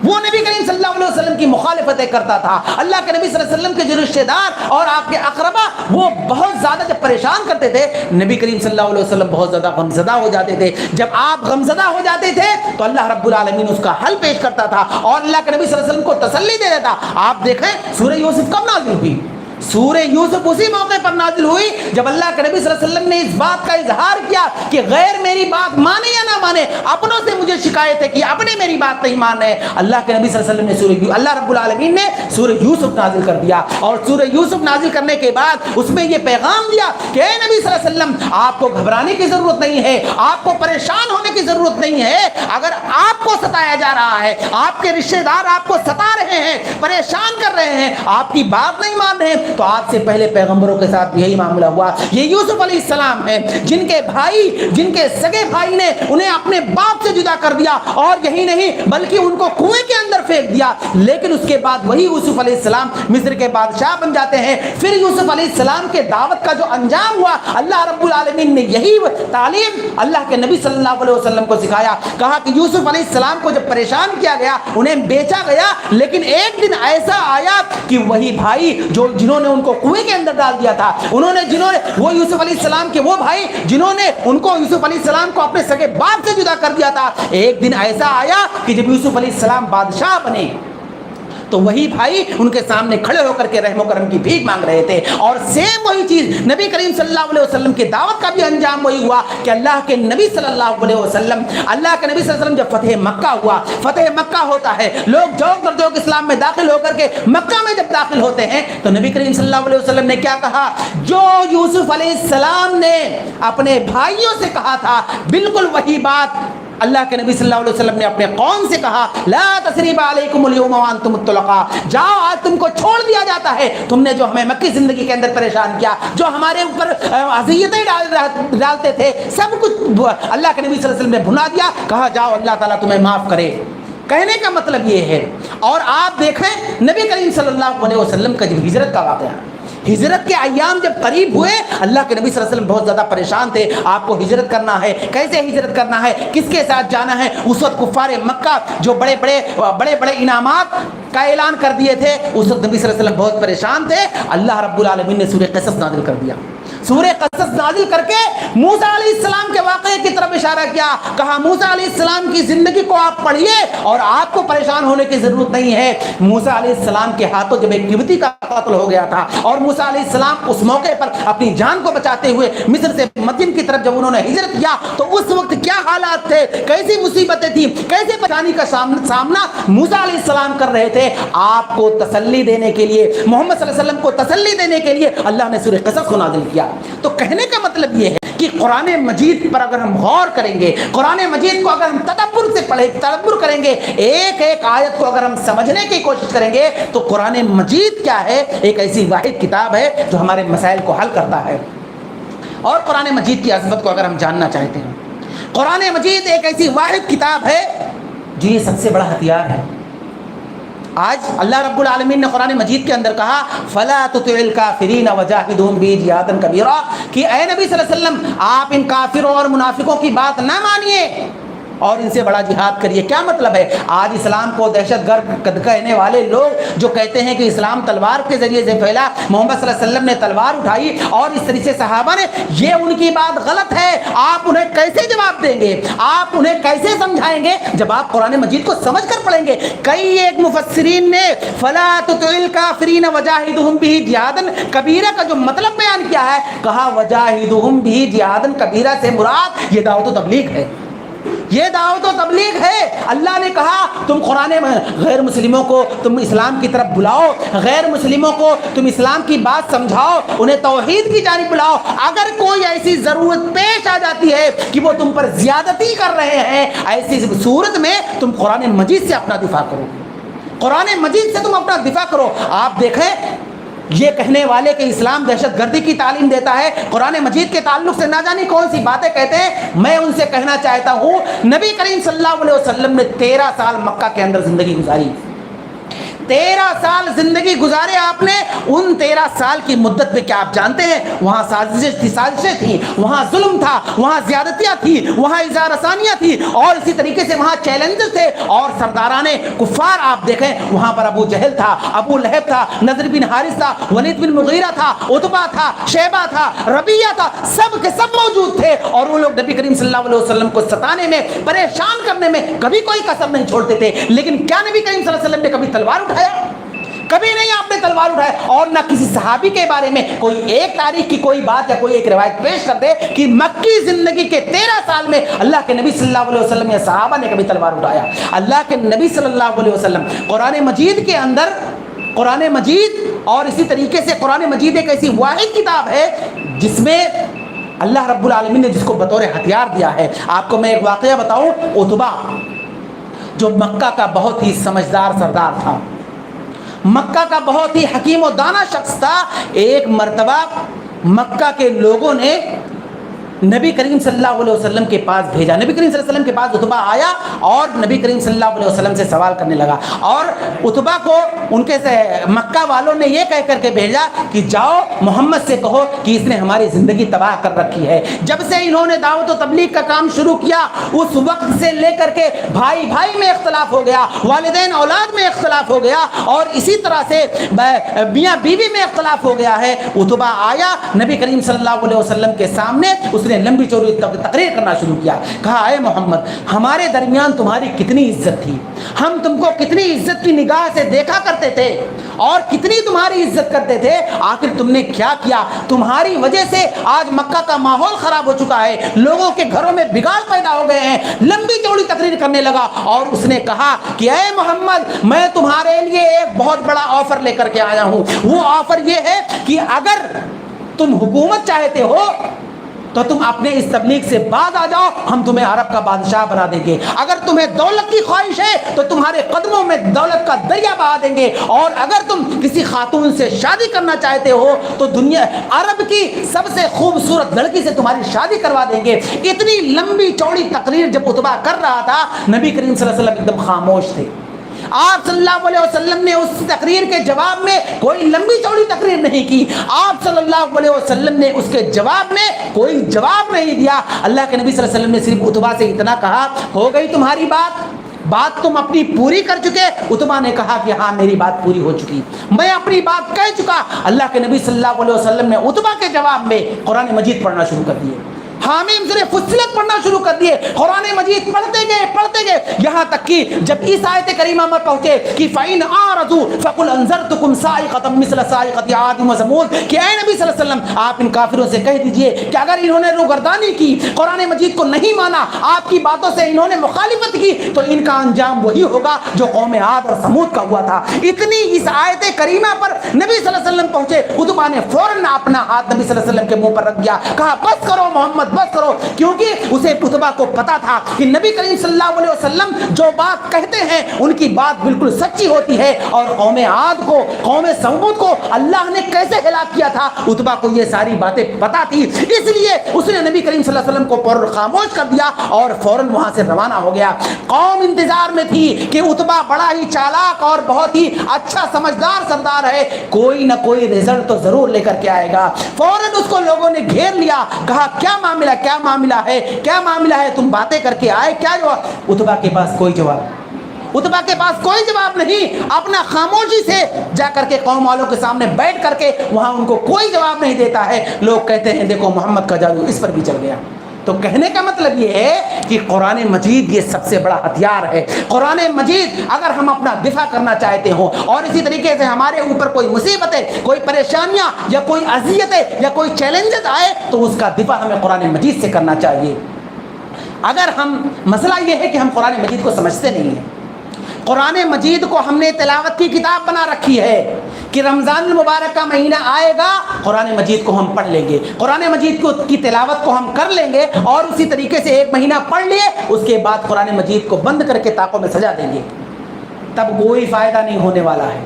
وہ نبی کریم صلی اللہ علیہ وسلم کی مخالفتیں کرتا تھا. اللہ کے نبی صلی اللہ علیہ وسلم کے جو رشتہ دار اور آپ کے اقربا وہ بہت زیادہ جب پریشان کرتے تھے نبی کریم صلی اللہ علیہ وسلم بہت زیادہ غمزدہ ہو جاتے تھے. جب آپ غمزدہ ہو جاتے تھے تو اللہ رب العالمین اس کا حل پیش کرتا تھا اور اللہ کے نبی صلی اللہ علیہ وسلم کو تسلی دے دیتا. آپ دیکھیں سورہ یوسف کب نازل ہوئی؟ سورہ یوسف اسی موقع پر نازل ہوئی جب اللہ کے نبی صلی اللہ علیہ وسلم نے اس بات کا اظہار کیا کہ غیر میری بات مانے یا نہ مانے، اپنوں سے مجھے شکایت ہے کہ اپنے میری بات نہیں مان رہے. اللہ کے نبی صلی اللہ علیہ وسلم نے اللہ رب العالمین نے سورہ یوسف نازل کر دیا اور سورہ یوسف نازل کرنے کے بعد اس میں یہ پیغام دیا کہ اے نبی صلی اللہ علیہ وسلم آپ کو گھبرانے کی ضرورت نہیں ہے، آپ کو پریشان ہونے کی ضرورت نہیں ہے. اگر آپ کو ستایا جا رہا ہے، آپ کے رشتہ دار آپ کو ستا رہے ہیں، پریشان کر رہے ہیں، آپ کی بات نہیں مان رہے ہیں، تو آپ سے پہلے پیغمبروں کے ساتھ یہی معاملہ ہوا. یہ یوسف علیہ السلام ہیں جن کے بھائی، جن کے سگے بھائی نے انہیں اپنے باپ سے جدا کر دیا اور یہی نہیں بلکہ ان کو کنویں کے اندر پھینک دیا. لیکن اس کے بعد وہی یوسف علیہ السلام مصر کے بادشاہ بن جاتے ہیں. پھر یوسف علیہ السلام کے دعوت کا جو انجام ہوا اللہ رب العالمین نے یہی تعلیم اللہ کے نبی صلی اللہ علیہ وسلم کو سکھایا. کہا کہ یوسف علیہ السلام کو جب پریشان کیا گیا، انہیں بیچا گیا، لیکن ایک دن ایسا آیا کہ وہی بھائی جنہوں نے ان کو کنویں کے اندر ڈال دیا تھا، جنہوں نے وہ یوسف علیہ السلام کے وہ بھائی جنہوں نے ان کو یوسف علیہ السلام کو اپنے سگے باپ سے جدا کر دیا تھا، ایک دن ایسا آیا کہ جب یوسف علیہ السلام بادشاہ بنے تو وہی بھائی ان کے سامنے کھڑے ہو کر کے رحم و کرم کی بھیک مانگ رہے تھے. اور سیم وہی چیز نبی کریم صلی اللہ علیہ وسلم کی دعوت کا بھی انجام وہی ہوا کہ اللہ کے نبی صلی اللہ علیہ وسلم جب فتح مکہ ہوا، فتح مکہ ہوتا ہے، لوگ جوک در جوک اسلام میں داخل ہو کر کے مکہ میں جب داخل ہوتے ہیں تو نبی کریم صلی اللہ علیہ وسلم نے کیا کہا؟ جو یوسف علیہ السلام نے اپنے بھائیوں سے کہا تھا بالکل وہی بات اللہ کے نبی صلی اللہ علیہ وسلم نے اپنے قوم سے کہا، لا تثریب علیکم اليوم وانتم الطلقاء، جاؤ آج تم کو چھوڑ دیا جاتا ہے. تم نے جو ہمیں مکی زندگی کے اندر پریشان کیا، جو ہمارے اوپر اذیتیں ڈالتے تھے، سب کچھ اللہ کے نبی صلی اللہ علیہ وسلم نے بھلا دیا. کہا جاؤ اللہ تعالیٰ تمہیں معاف کرے. کہنے کا مطلب یہ ہے. اور آپ دیکھیں نبی کریم صلی اللہ علیہ وسلم کا جب ہجرت کا واقعہ، ہجرت کے ایام جب قریب ہوئے اللہ کے نبی صلی اللہ علیہ وسلم بہت زیادہ پریشان تھے. آپ کو ہجرت کرنا ہے، کیسے ہجرت کرنا ہے، کس کے ساتھ جانا ہے. اس وقت کفار مکہ جو بڑے بڑے انعامات کا اعلان کر دیے تھے، اس وقت نبی صلی اللہ علیہ وسلم بہت پریشان تھے. اللہ رب العالمین نے سورہ قصص نازل کر دیا. سورہ قصص نازل کر کے موسیٰ علیہ السلام کے واقعے کی طرف اشارہ کیا. کہا موسیٰ علیہ السلام کی زندگی کو آپ پڑھیے اور آپ کو پریشان ہونے کی ضرورت نہیں ہے. موسیٰ علیہ السلام کے ہاتھوں جب ایک قبطی کا قتل ہو گیا تھا اور موسیٰ علیہ السلام اس موقع پر اپنی جان کو بچاتے ہوئے مصر سے مدین کی طرف جب انہوں نے ہجرت کیا تو اس وقت کیا حالات تھے، کیسی مصیبتیں تھیں، کیسے پریشانی کا سامنا موسیٰ علیہ السلام کر رہے تھے. آپ کو تسلی دینے کے لیے، محمد صلی اللہ علیہ وسلم کو تسلی دینے کے لیے اللہ نے سورہ قصص کو نازل کیا. تو کہنے کا مطلب یہ ہے کہ قرآن مجید پر اگر ہم غور کریں گے, قرآن مجید کو اگر ہم تدبر کریں گے, ایک ایک آیت کو اگر ہم سمجھنے کی کوشش کریں گے, تو قرآن مجید کیا ہے, ایک ایسی واحد کتاب ہے جو ہمارے مسائل کو حل کرتا ہے. اور قرآن مجید کی عظمت کو اگر ہم جاننا چاہتے ہیں, قرآن مجید ایک ایسی واحد کتاب ہے جو یہ سب سے بڑا ہتھیار ہے. آج اللہ رب العالمین نے قرآن مجید کے اندر کہا فَلَا تُطِعِ الْكَافِرِينَ وَجَاهِدْهُمْ بِهِ جِهَادًا كَبِيرًا, کہ اے نبی صلی اللہ علیہ وسلم آپ ان کافروں اور منافقوں کی بات نہ مانیے اور ان سے بڑا جہاد کریے. کیا مطلب ہے؟ آج اسلام کو دہشت گرد کہنے والے لوگ جو کہتے ہیں کہ اسلام تلوار کے ذریعے سے پھیلا, محمد صلی اللہ علیہ وسلم نے تلوار اٹھائی اور اس طریقے سے صحابہ نے, یہ ان کی بات غلط ہے. آپ انہیں کیسے جواب دیں گے, آپ انہیں کیسے سمجھائیں گے جب آپ قرآن مجید کو سمجھ کر پڑھیں گے؟ کئی ایک مفسرین نے فَلَا تُطِعِ الْكَافِرِينَ وَجَاهِدْهُمْ بِهِ جِهَادًا كَبِيرًا کا جو مطلب بیان کیا ہے, کہا وَجَاهِدْهُمْ بِهِ جِهَادًا كَبِيرًا سے مراد یہ دعوت و تبلیغ ہے, یہ دعوت و تبلیغ ہے. اللہ نے کہا تم قرآن غیر مسلموں کو تم اسلام کی طرف بلاؤ, غیر مسلموں کو تم اسلام کی بات سمجھاؤ, انہیں توحید کی جانب بلاؤ. اگر کوئی ایسی ضرورت پیش آ جاتی ہے کہ وہ تم پر زیادتی کر رہے ہیں, ایسی صورت میں تم قرآن مجید سے اپنا دفاع کرو, قرآن مجید سے تم اپنا دفاع کرو. آپ دیکھیں یہ کہنے والے کہ اسلام دہشت گردی کی تعلیم دیتا ہے, قرآن مجید کے تعلق سے نہ جانے کون سی باتیں کہتے ہیں. میں ان سے کہنا چاہتا ہوں نبی کریم صلی اللہ علیہ وسلم نے 13 سال مکہ کے اندر زندگی گزاری, 13 سال زندگی گزارے آپ نے. ان 13 سال کی مدت میں کیا آپ جانتے ہیں وہاں سازشیں تھیں, وہاں ظلم تھا, وہاں زیادتیاں تھی, وہاں اظہار ثانیہ تھی, اور اسی طریقے سے وہاں چیلنجز تھے. اور سرداران کفار آپ دیکھیں وہاں پر ابو جہل تھا, ابو لہب تھا, نضر بن حارث تھا, ولید بن مغیرہ تھا, عتبہ تھا, شیبہ تھا, ربیہ تھا, سب کے سب موجود تھے. اور وہ لوگ نبی کریم صلی اللہ علیہ وسلم کو ستانے میں, پریشان کرنے میں کبھی کوئی کسر نہیں چھوڑتے تھے. لیکن کیا نبی کریم صلی اللہ علیہ وسلم نے کبھی تلوار اٹھایا؟ کبھی نہیں آپ نے تلوار اٹھایا. اور نہ کسی صحابی کے بارے میں کوئی ایک تاریخ کی کوئی بات یا کوئی ایک روایت پیش کر دے کہ مکی زندگی کے 13 سال میں اللہ کے نبی صلی اللہ علیہ وسلم یا صحابہ نے کبھی تلوار اٹھایا. اللہ کے نبی صلی اللہ علیہ وسلم قرآن مجید کے اندر, قرآن مجید اور اسی طریقے سے قرآن مجید ایک ایسی واحد کتاب ہے جس میں اللہ رب العالمین نے جس کو بطور ہتھیار دیا ہے. آپ کو میں ایک واقعہ بتاؤں. عتبہ جو مکہ کا بہت ہی سمجھدار سردار تھا, مکہ کا بہت ہی حکیم و دانا شخص تھا, ایک مرتبہ مکہ کے لوگوں نے نبی کریم صلی اللہ علیہ وسلم کے پاس بھیجا. نبی کریم صلی اللہ علیہ وسلم کے پاس عتبہ آیا اور نبی کریم صلی اللہ علیہ وسلم سے سوال کرنے لگا. اور عتبہ کو ان کے مکہ والوں نے یہ کہہ کر کے بھیجا کہ جاؤ محمد سے کہو کہ اس نے ہماری زندگی تباہ کر رکھی ہے. جب سے انہوں نے دعوت و تبلیغ کا کام شروع کیا اس وقت سے لے کر کے بھائی بھائی میں اختلاف ہو گیا, والدین اولاد میں اختلاف ہو گیا, اور اسی طرح سے میاں بیوی میں اختلاف ہو گیا ہے. عتبہ آیا نبی کریم صلی اللہ علیہ وسلم کے سامنے, اس نے لمبی چوڑی تقریر کرنا شروع کیا. کہا اے محمد ہمارے درمیان تمہاری کتنی عزت تھی, ہم تم کو کتنی عزت کی نگاہ سے دیکھا کرتے تھے اور کتنی تمہاری عزت کرتے تھے, آخر تم نے کیا کیا؟ تمہاری وجہ سے آج مکہ کا ماحول خراب ہو چکا ہے, لوگوں کے گھروں میں بگاڑ پیدا ہو گئے ہیں. لمبی چوڑی تقریر کرنے لگا اور اس نے کہا کہ اے محمد میں تمہارے لیے ایک بہت بڑا آفر لے کر کے آیا ہوں. وہ آفر یہ ہے کہ اگر تم حکومت چاہتے ہو تو تم اپنے اس تبلیغ سے بعد آ جاؤ, ہم تمہیں عرب کا بادشاہ بنا دیں گے. اگر تمہیں دولت کی خواہش ہے تو تمہارے قدموں میں دولت کا دریا بہا دیں گے, اور اگر تم کسی خاتون سے شادی کرنا چاہتے ہو تو دنیا عرب کی سب سے خوبصورت لڑکی سے تمہاری شادی کروا دیں گے. اتنی لمبی چوڑی تقریر جب عتبہ کر رہا تھا, نبی کریم صلی اللہ علیہ وسلم ایک دم خاموش تھے. آپ صلی اللہ علیہ وسلم نے اس تقریر کے جواب میں کوئی لمبی چوڑی تقریر نہیں کی. آپ صلی اللہ علیہ وسلم نے اس کے جواب میں کوئی جواب نہیں دیا. اللہ کے نبی صلی اللہ علیہ وسلم نے صرف عتبہ سے اتنا کہا ہو گئی تمہاری بات تم اپنی پوری کر چکے؟ عتبہ نے کہا کہ ہاں میری بات پوری ہو چکی, میں اپنی بات کہہ چکا. اللہ کے نبی صلی اللہ علیہ وسلم نے عتبہ کے جواب میں قرآن مجید پڑھنا شروع کر دیے, حامیم سورہ فصلت پڑھنا شروع کر دیے. قرآن مجید پڑھتے گئے یہاں تک کہ جب اس آیت کریمہ میں پہنچے کہ فَإِنْ أَعْرَضُوا فَقُلْ أَنذَرْتُكُمْ صَاعِقَةً مِثْلَ صَاعِقَةِ عَادٍ وَثَمُودَ کہ اے نبی صلی اللہ علیہ وسلم آپ ان کافروں سے کہہ دیجئے کہ اگر انہوں نے روگردانی کی, قرآن مجید کو نہیں مانا, آپ کی باتوں سے انہوں نے مخالفت کی, تو ان کا انجام وہی ہوگا جو قوم عاد اور ثمود کا ہوا تھا. اتنی اس آیت کریمہ پر نبی صلی اللہ علیہ وسلم پہنچے. عتبہ نے فوراً اپنا ہاتھ نبی صلی اللہ علیہ وسلم کے منہ پر رکھ دیا, کہا بس کرو محمد محبت کرو, کیونکہ اسے عتبہ کو پتا تھا کہ نبی کریم صلی اللہ علیہ وسلم جو بات کہتے ہیں ان کی بات بالکل سچی ہوتی ہے. اور قوم عاد کو, قوم سمود کو اللہ نے کیسے ہلاک کیا تھا, عتبہ کو یہ ساری باتیں پتا تھی, اس لیے اس نے نبی کریم صلی اللہ علیہ وسلم کو فوراً خاموش کر دیا اور فوراً وہاں سے روانہ ہو گیا. قوم انتظار میں تھی کہ عتبہ بڑا ہی چالاک اور بہت ہی اچھا سمجھدار سردار ہے, کوئی نہ کوئی رزلٹ تو ضرور لے کر کے آئے گا. فوراً اس کو لوگوں نے گھیر لیا, کہا کیا معاملہ, کیا معاملہ ہے, کیا معاملہ ہے, تم باتیں کر کے آئے, کیا جواب؟ عتبہ کے پاس کوئی جواب, عتبہ کے پاس کوئی جواب نہیں. اپنا خاموشی سے جا کر کے قوم والوں کے سامنے بیٹھ کر کے وہاں ان کو کوئی جواب نہیں دیتا ہے. لوگ کہتے ہیں دیکھو محمد کا جادو اس پر بھی چل گیا. تو کہنے کا مطلب یہ ہے کہ قرآن مجید یہ سب سے بڑا ہتھیار ہے. قرآن مجید اگر ہم اپنا دفاع کرنا چاہتے ہوں اور اسی طریقے سے ہمارے اوپر کوئی مصیبتیں, کوئی پریشانیاں یا کوئی اذیتیں یا کوئی چیلنجز آئے تو اس کا دفاع ہمیں قرآن مجید سے کرنا چاہیے. اگر ہم, مسئلہ یہ ہے کہ ہم قرآن مجید کو سمجھتے نہیں ہیں. قرآن مجید کو ہم نے تلاوت کی کتاب بنا رکھی ہے کہ رمضان المبارک کا مہینہ آئے گا, قرآن مجید کو ہم پڑھ لیں گے, قرآن مجید کی تلاوت کو ہم کر لیں گے اور اسی طریقے سے ایک مہینہ پڑھ لیے, اس کے بعد قرآن مجید کو بند کر کے طاقوں میں سجا دیں گے. تب کوئی فائدہ نہیں ہونے والا ہے.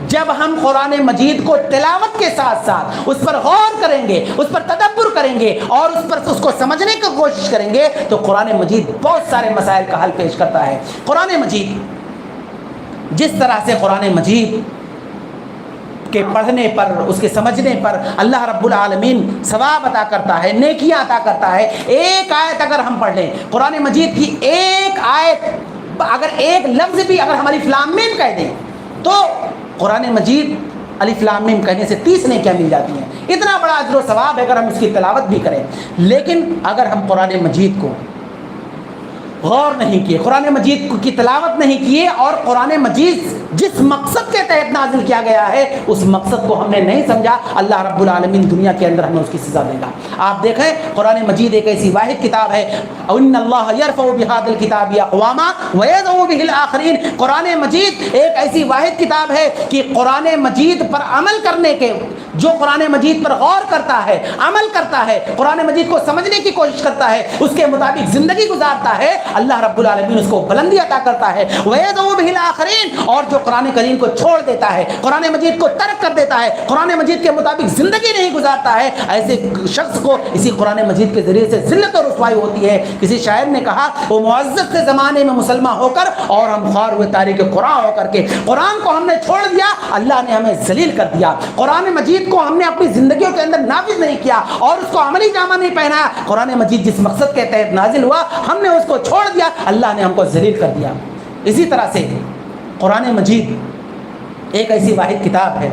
جب ہم قرآن مجید کو تلاوت کے ساتھ ساتھ اس پر غور کریں گے, اس پر تدبر کریں گے اور اس کو سمجھنے کی کوشش کریں گے تو قرآن مجید بہت سارے مسائل کا حل پیش کرتا ہے. قرآن مجید جس طرح سے قرآن مجید کے پڑھنے پر, اس کے سمجھنے پر اللہ رب العالمین ثواب عطا کرتا ہے, نیکیاں عطا کرتا ہے. ایک آیت اگر ہم پڑھ لیں, قرآن مجید کی ایک آیت, اگر ایک لفظ بھی اگر ہم الف لام میم کہہ دیں تو قرآن مجید الف لام میم کہنے سے 30 نیکیاں مل جاتی ہیں. اتنا بڑا اجر و ثواب ہے اگر ہم اس کی تلاوت بھی کریں. لیکن اگر ہم قرآن مجید کو غور نہیں کیے, قرآن مجید کی تلاوت نہیں کیے اور قرآن مجید جس مقصد کے تحت نازل کیا گیا ہے اس مقصد کو ہم نے نہیں سمجھا, اللہ رب العالمین دنیا کے اندر ہمیں اس کی سزا دے گا. آپ دیکھیں قرآن مجید ایک ایسی واحد کتاب ہے, ان اللہ یرفع بہذا الکتاب اقواما ویضع بہ الآخرین. قرآن مجید ایک ایسی واحد کتاب ہے کہ قرآن مجید پر عمل کرنے کے, جو قرآن مجید پر غور کرتا ہے, عمل کرتا ہے, قرآن مجید کو سمجھنے کی کوشش کرتا ہے, اس کے مطابق زندگی گزارتا ہے, اللہ رب العالمین اس کو بلندی عطا کرتا ہے. وَيَدْعُ بِهِ الْآخَرِينَ, اور جو قرآن کریم کو چھوڑ دیتا ہے, قرآن مجید کو ترک کر دیتا ہے, قرآن مجید کے مطابق زندگی نہیں گزارتا ہے, ایسے شخص کو اسی قرآن مجید کے ذریعے سے ذلت اور رسوائی ہوتی ہے. کسی شاعر نے کہا وہ معزز سے زمانے میں مسلمان ہو کر اور ہم خوار ہوئے تاریخ قرآن ہو کر کے, قرآن کو ہم نے چھوڑ دیا, اللہ نے ہمیں ذلیل کر دیا. قرآن مجید کو ہم نے اپنی زندگیوں کے اندر نافذ نہیں کیا اور اس کو عملی جامہ نہیں پہنایا. قرآن مجید جس مقصد کے تحت نازل ہوا ہم نے اس کو چھوڑ دیا, اللہ نے ہم کو ذلیل کر دیا. اسی طرح سے قرآن مجید ایک ایسی واحد کتاب ہے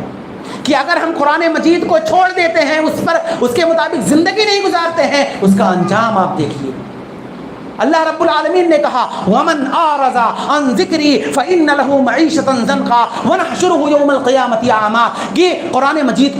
کہ اگر ہم قرآن مجید کو چھوڑ دیتے ہیں, اس پر اس کے مطابق زندگی نہیں گزارتے ہیں, اس کا انجام آپ دیکھیے. اللہ رب العالمین نے کہا وَمَنْ أَعْرَضَ عَنْ ذِكْرِي فَإِنَّ لَهُ مَعِيشَةً ضَنْكًا وَنَحْشُرُهُ يَوْمَ الْقِيَامَةِ أَعْمَىٰ. کہ قرآن مجید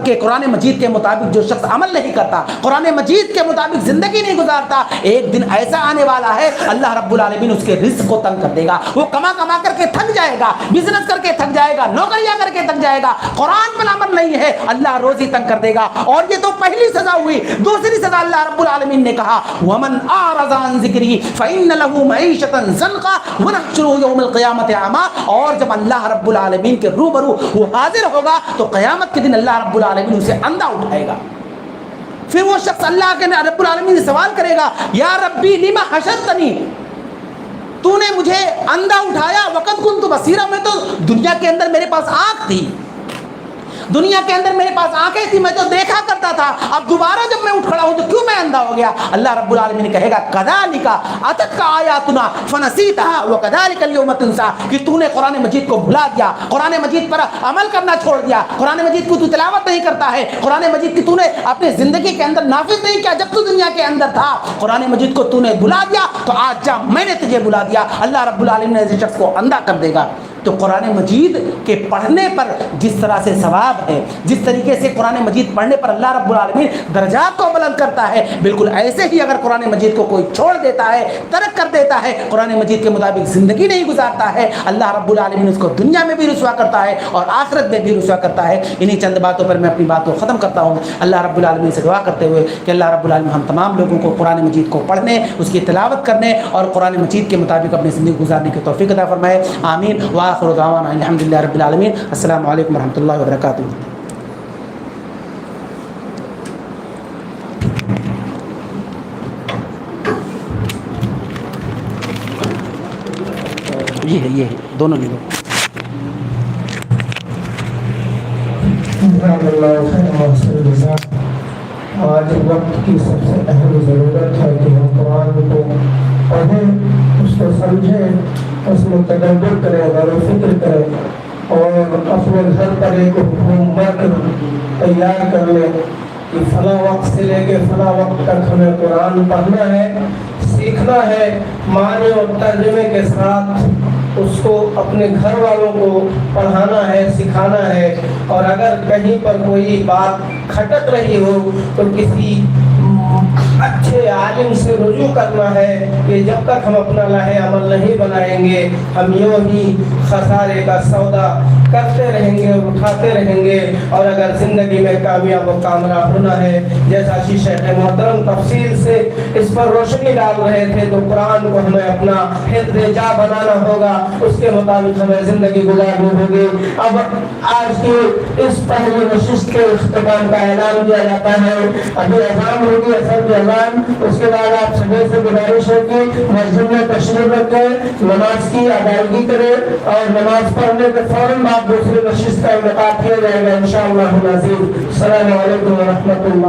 کے قرآن مجید کے مطابق جو شخص عمل نہیں کرتا, قرآن مجید کے مطابق زندگی نہیں گزارتا, ایک دن ایسا آنے والا ہے اللہ رب العالمین اس کے رزق کو تنگ کر دے گا. وہ کما کر کے تھک جائے گا, بزنس کر کے تھک جائے گا, نوکریاں کر کے تھک جائے گا, قرآن پر عمل نہیں ہے, اللہ روزی تنگ کر دے گا. اور یہ تو پہلی سزا ہوئی. دوسری سزا اللہ رب العالمین نے کہا وَمَنْ أَعْرَضَ عَنْ ذِكْرِي فَإِنَّ لَهُ مَعِيشَةً ضَنْكًا وَنَحْشُرُهُ يَوْمَ الْقِيَامَةِ أَعْمَىٰ. اور جب اللہ رب العالمین کے روبرو وہ حاضر ہوگا تو قیامت کے دن اللہ رب العالمین اسے اندھا اٹھائے گا. پھر وہ شخص اللہ کے رب العالمین سے سوال کرے گا یا ربی لما حشرتنی, تو نے مجھے اندھا اٹھایا وقت کنت بصیرا, میں تو دنیا کے اندر میرے پاس آنکھ تھی, دنیا کے اندر میرے پاس آنکھیں تھی, میں تو دیکھا کرتا تھا, اب دوبارہ جب میں اٹھ کھڑا ہوں تو کیوں میں اندھا ہو گیا. اللہ رب العالمین کہے گا کذالک اتتک آیاتنا فنسیتها وکذالک اليوم تنسیٰ, کہ تو نے قرآن مجید کو بھلا دیا, قرآن مجید پر عمل کرنا چھوڑ دیا, قرآن مجید کو تو تلاوت نہیں کرتا ہے, قرآن مجید کی تو نے اپنی زندگی کے اندر نافذ نہیں کیا جب تو دنیا کے اندر تھا, قرآن مجید کو تو نے بھلا دیا, تو آج جا میں نے تجھے بھلا دیا. اللہ رب العالمین ایسے شخص کو اندھا کر دے گا. تو قرآن مجید کے پڑھنے پر جس طرح سے ثواب ہے، جس طریقے سے قرآن مجید پڑھنے پر اللہ رب العالمین درجات کو بلند کرتا ہے، بالکل ایسے ہی اگر قرآن مجید کو کوئی چھوڑ دیتا ہے، ترک کر دیتا ہے، قرآن مجید کے مطابق زندگی نہیں گزارتا ہے، اللہ رب العالمین اس کو دنیا میں بھی رسوا کرتا ہے اور آخرت میں بھی رسوا کرتا ہے۔ انہی چند باتوں پر میں اپنی بات کو ختم کرتا ہوں، اللہ رب العالمین سے دعا کرتے ہوئے کہ اللہ رب العالمین ہم تمام لوگوں کو قرآن مجید کو پڑھنے، اس کی تلاوت کرنے اور قرآن مجید کے مطابق اپنی زندگی گزارنے کی توفیق عطا فرمائے، آمین۔ وآخر دعوانا الحمدللہ رب العالمین۔ السلام علیکم ورحمۃ اللہ وبرکاتہ۔ یہ ہے دونوں لے لو۔ آج وقت کی سب سے اہم ضرورت ہے کہ ہم قرآن کو پڑھیں، اس کو سمجھیں، اس میں تدبر کریں، غور و فکر کریں اور اپنے گھر پر ایک ہوم ورک تیار کر لیں کہ فلاں وقت سے لے کے فلاں وقت تک ہمیں قرآن پڑھنا ہے، سیکھنا ہے، معنی اور ترجمے کے ساتھ اس کو اپنے گھر والوں کو پڑھانا ہے، سکھانا ہے، اور اگر کہیں پر کوئی بات کھٹک رہی ہو تو کسی اچھے عالم سے رجوع کرنا ہے کہ جب تک ہم اپنا لاہے عمل نہیں بنائیں گے ہم یوں ہی خسارے کا سودا کرتے رہیں گے، اٹھاتے رہیں گے، اور اگر زندگی میں کامیاب و کامیاب ہونا ہے، جیسا شیخ محترم تفصیل سے اس پر روشنی ڈال رہے تھے، تو قرآن کو ہمیں اپنا حفظ جا بنانا ہوگا، اس کے مطابق ہمیں زندگی گزارنی ہوگی۔ اب آج کی اس پہلی نشست کے اختتام کا اعلان کیا جاتا ہے، ابھی اذان ہوگی، اثر کی اذان، اس کے بعد آپ سبھی سے گزارش ہے کہ مسجد میں تشریف رکھیں، نماز کی ادائیگی کریں اور نماز پڑھنے کے فوراً بعد دوسری نشست کا انعقاد کیا جائے گا انشاءاللہ العزیز۔ السلام علیکم ورحمۃ اللہ۔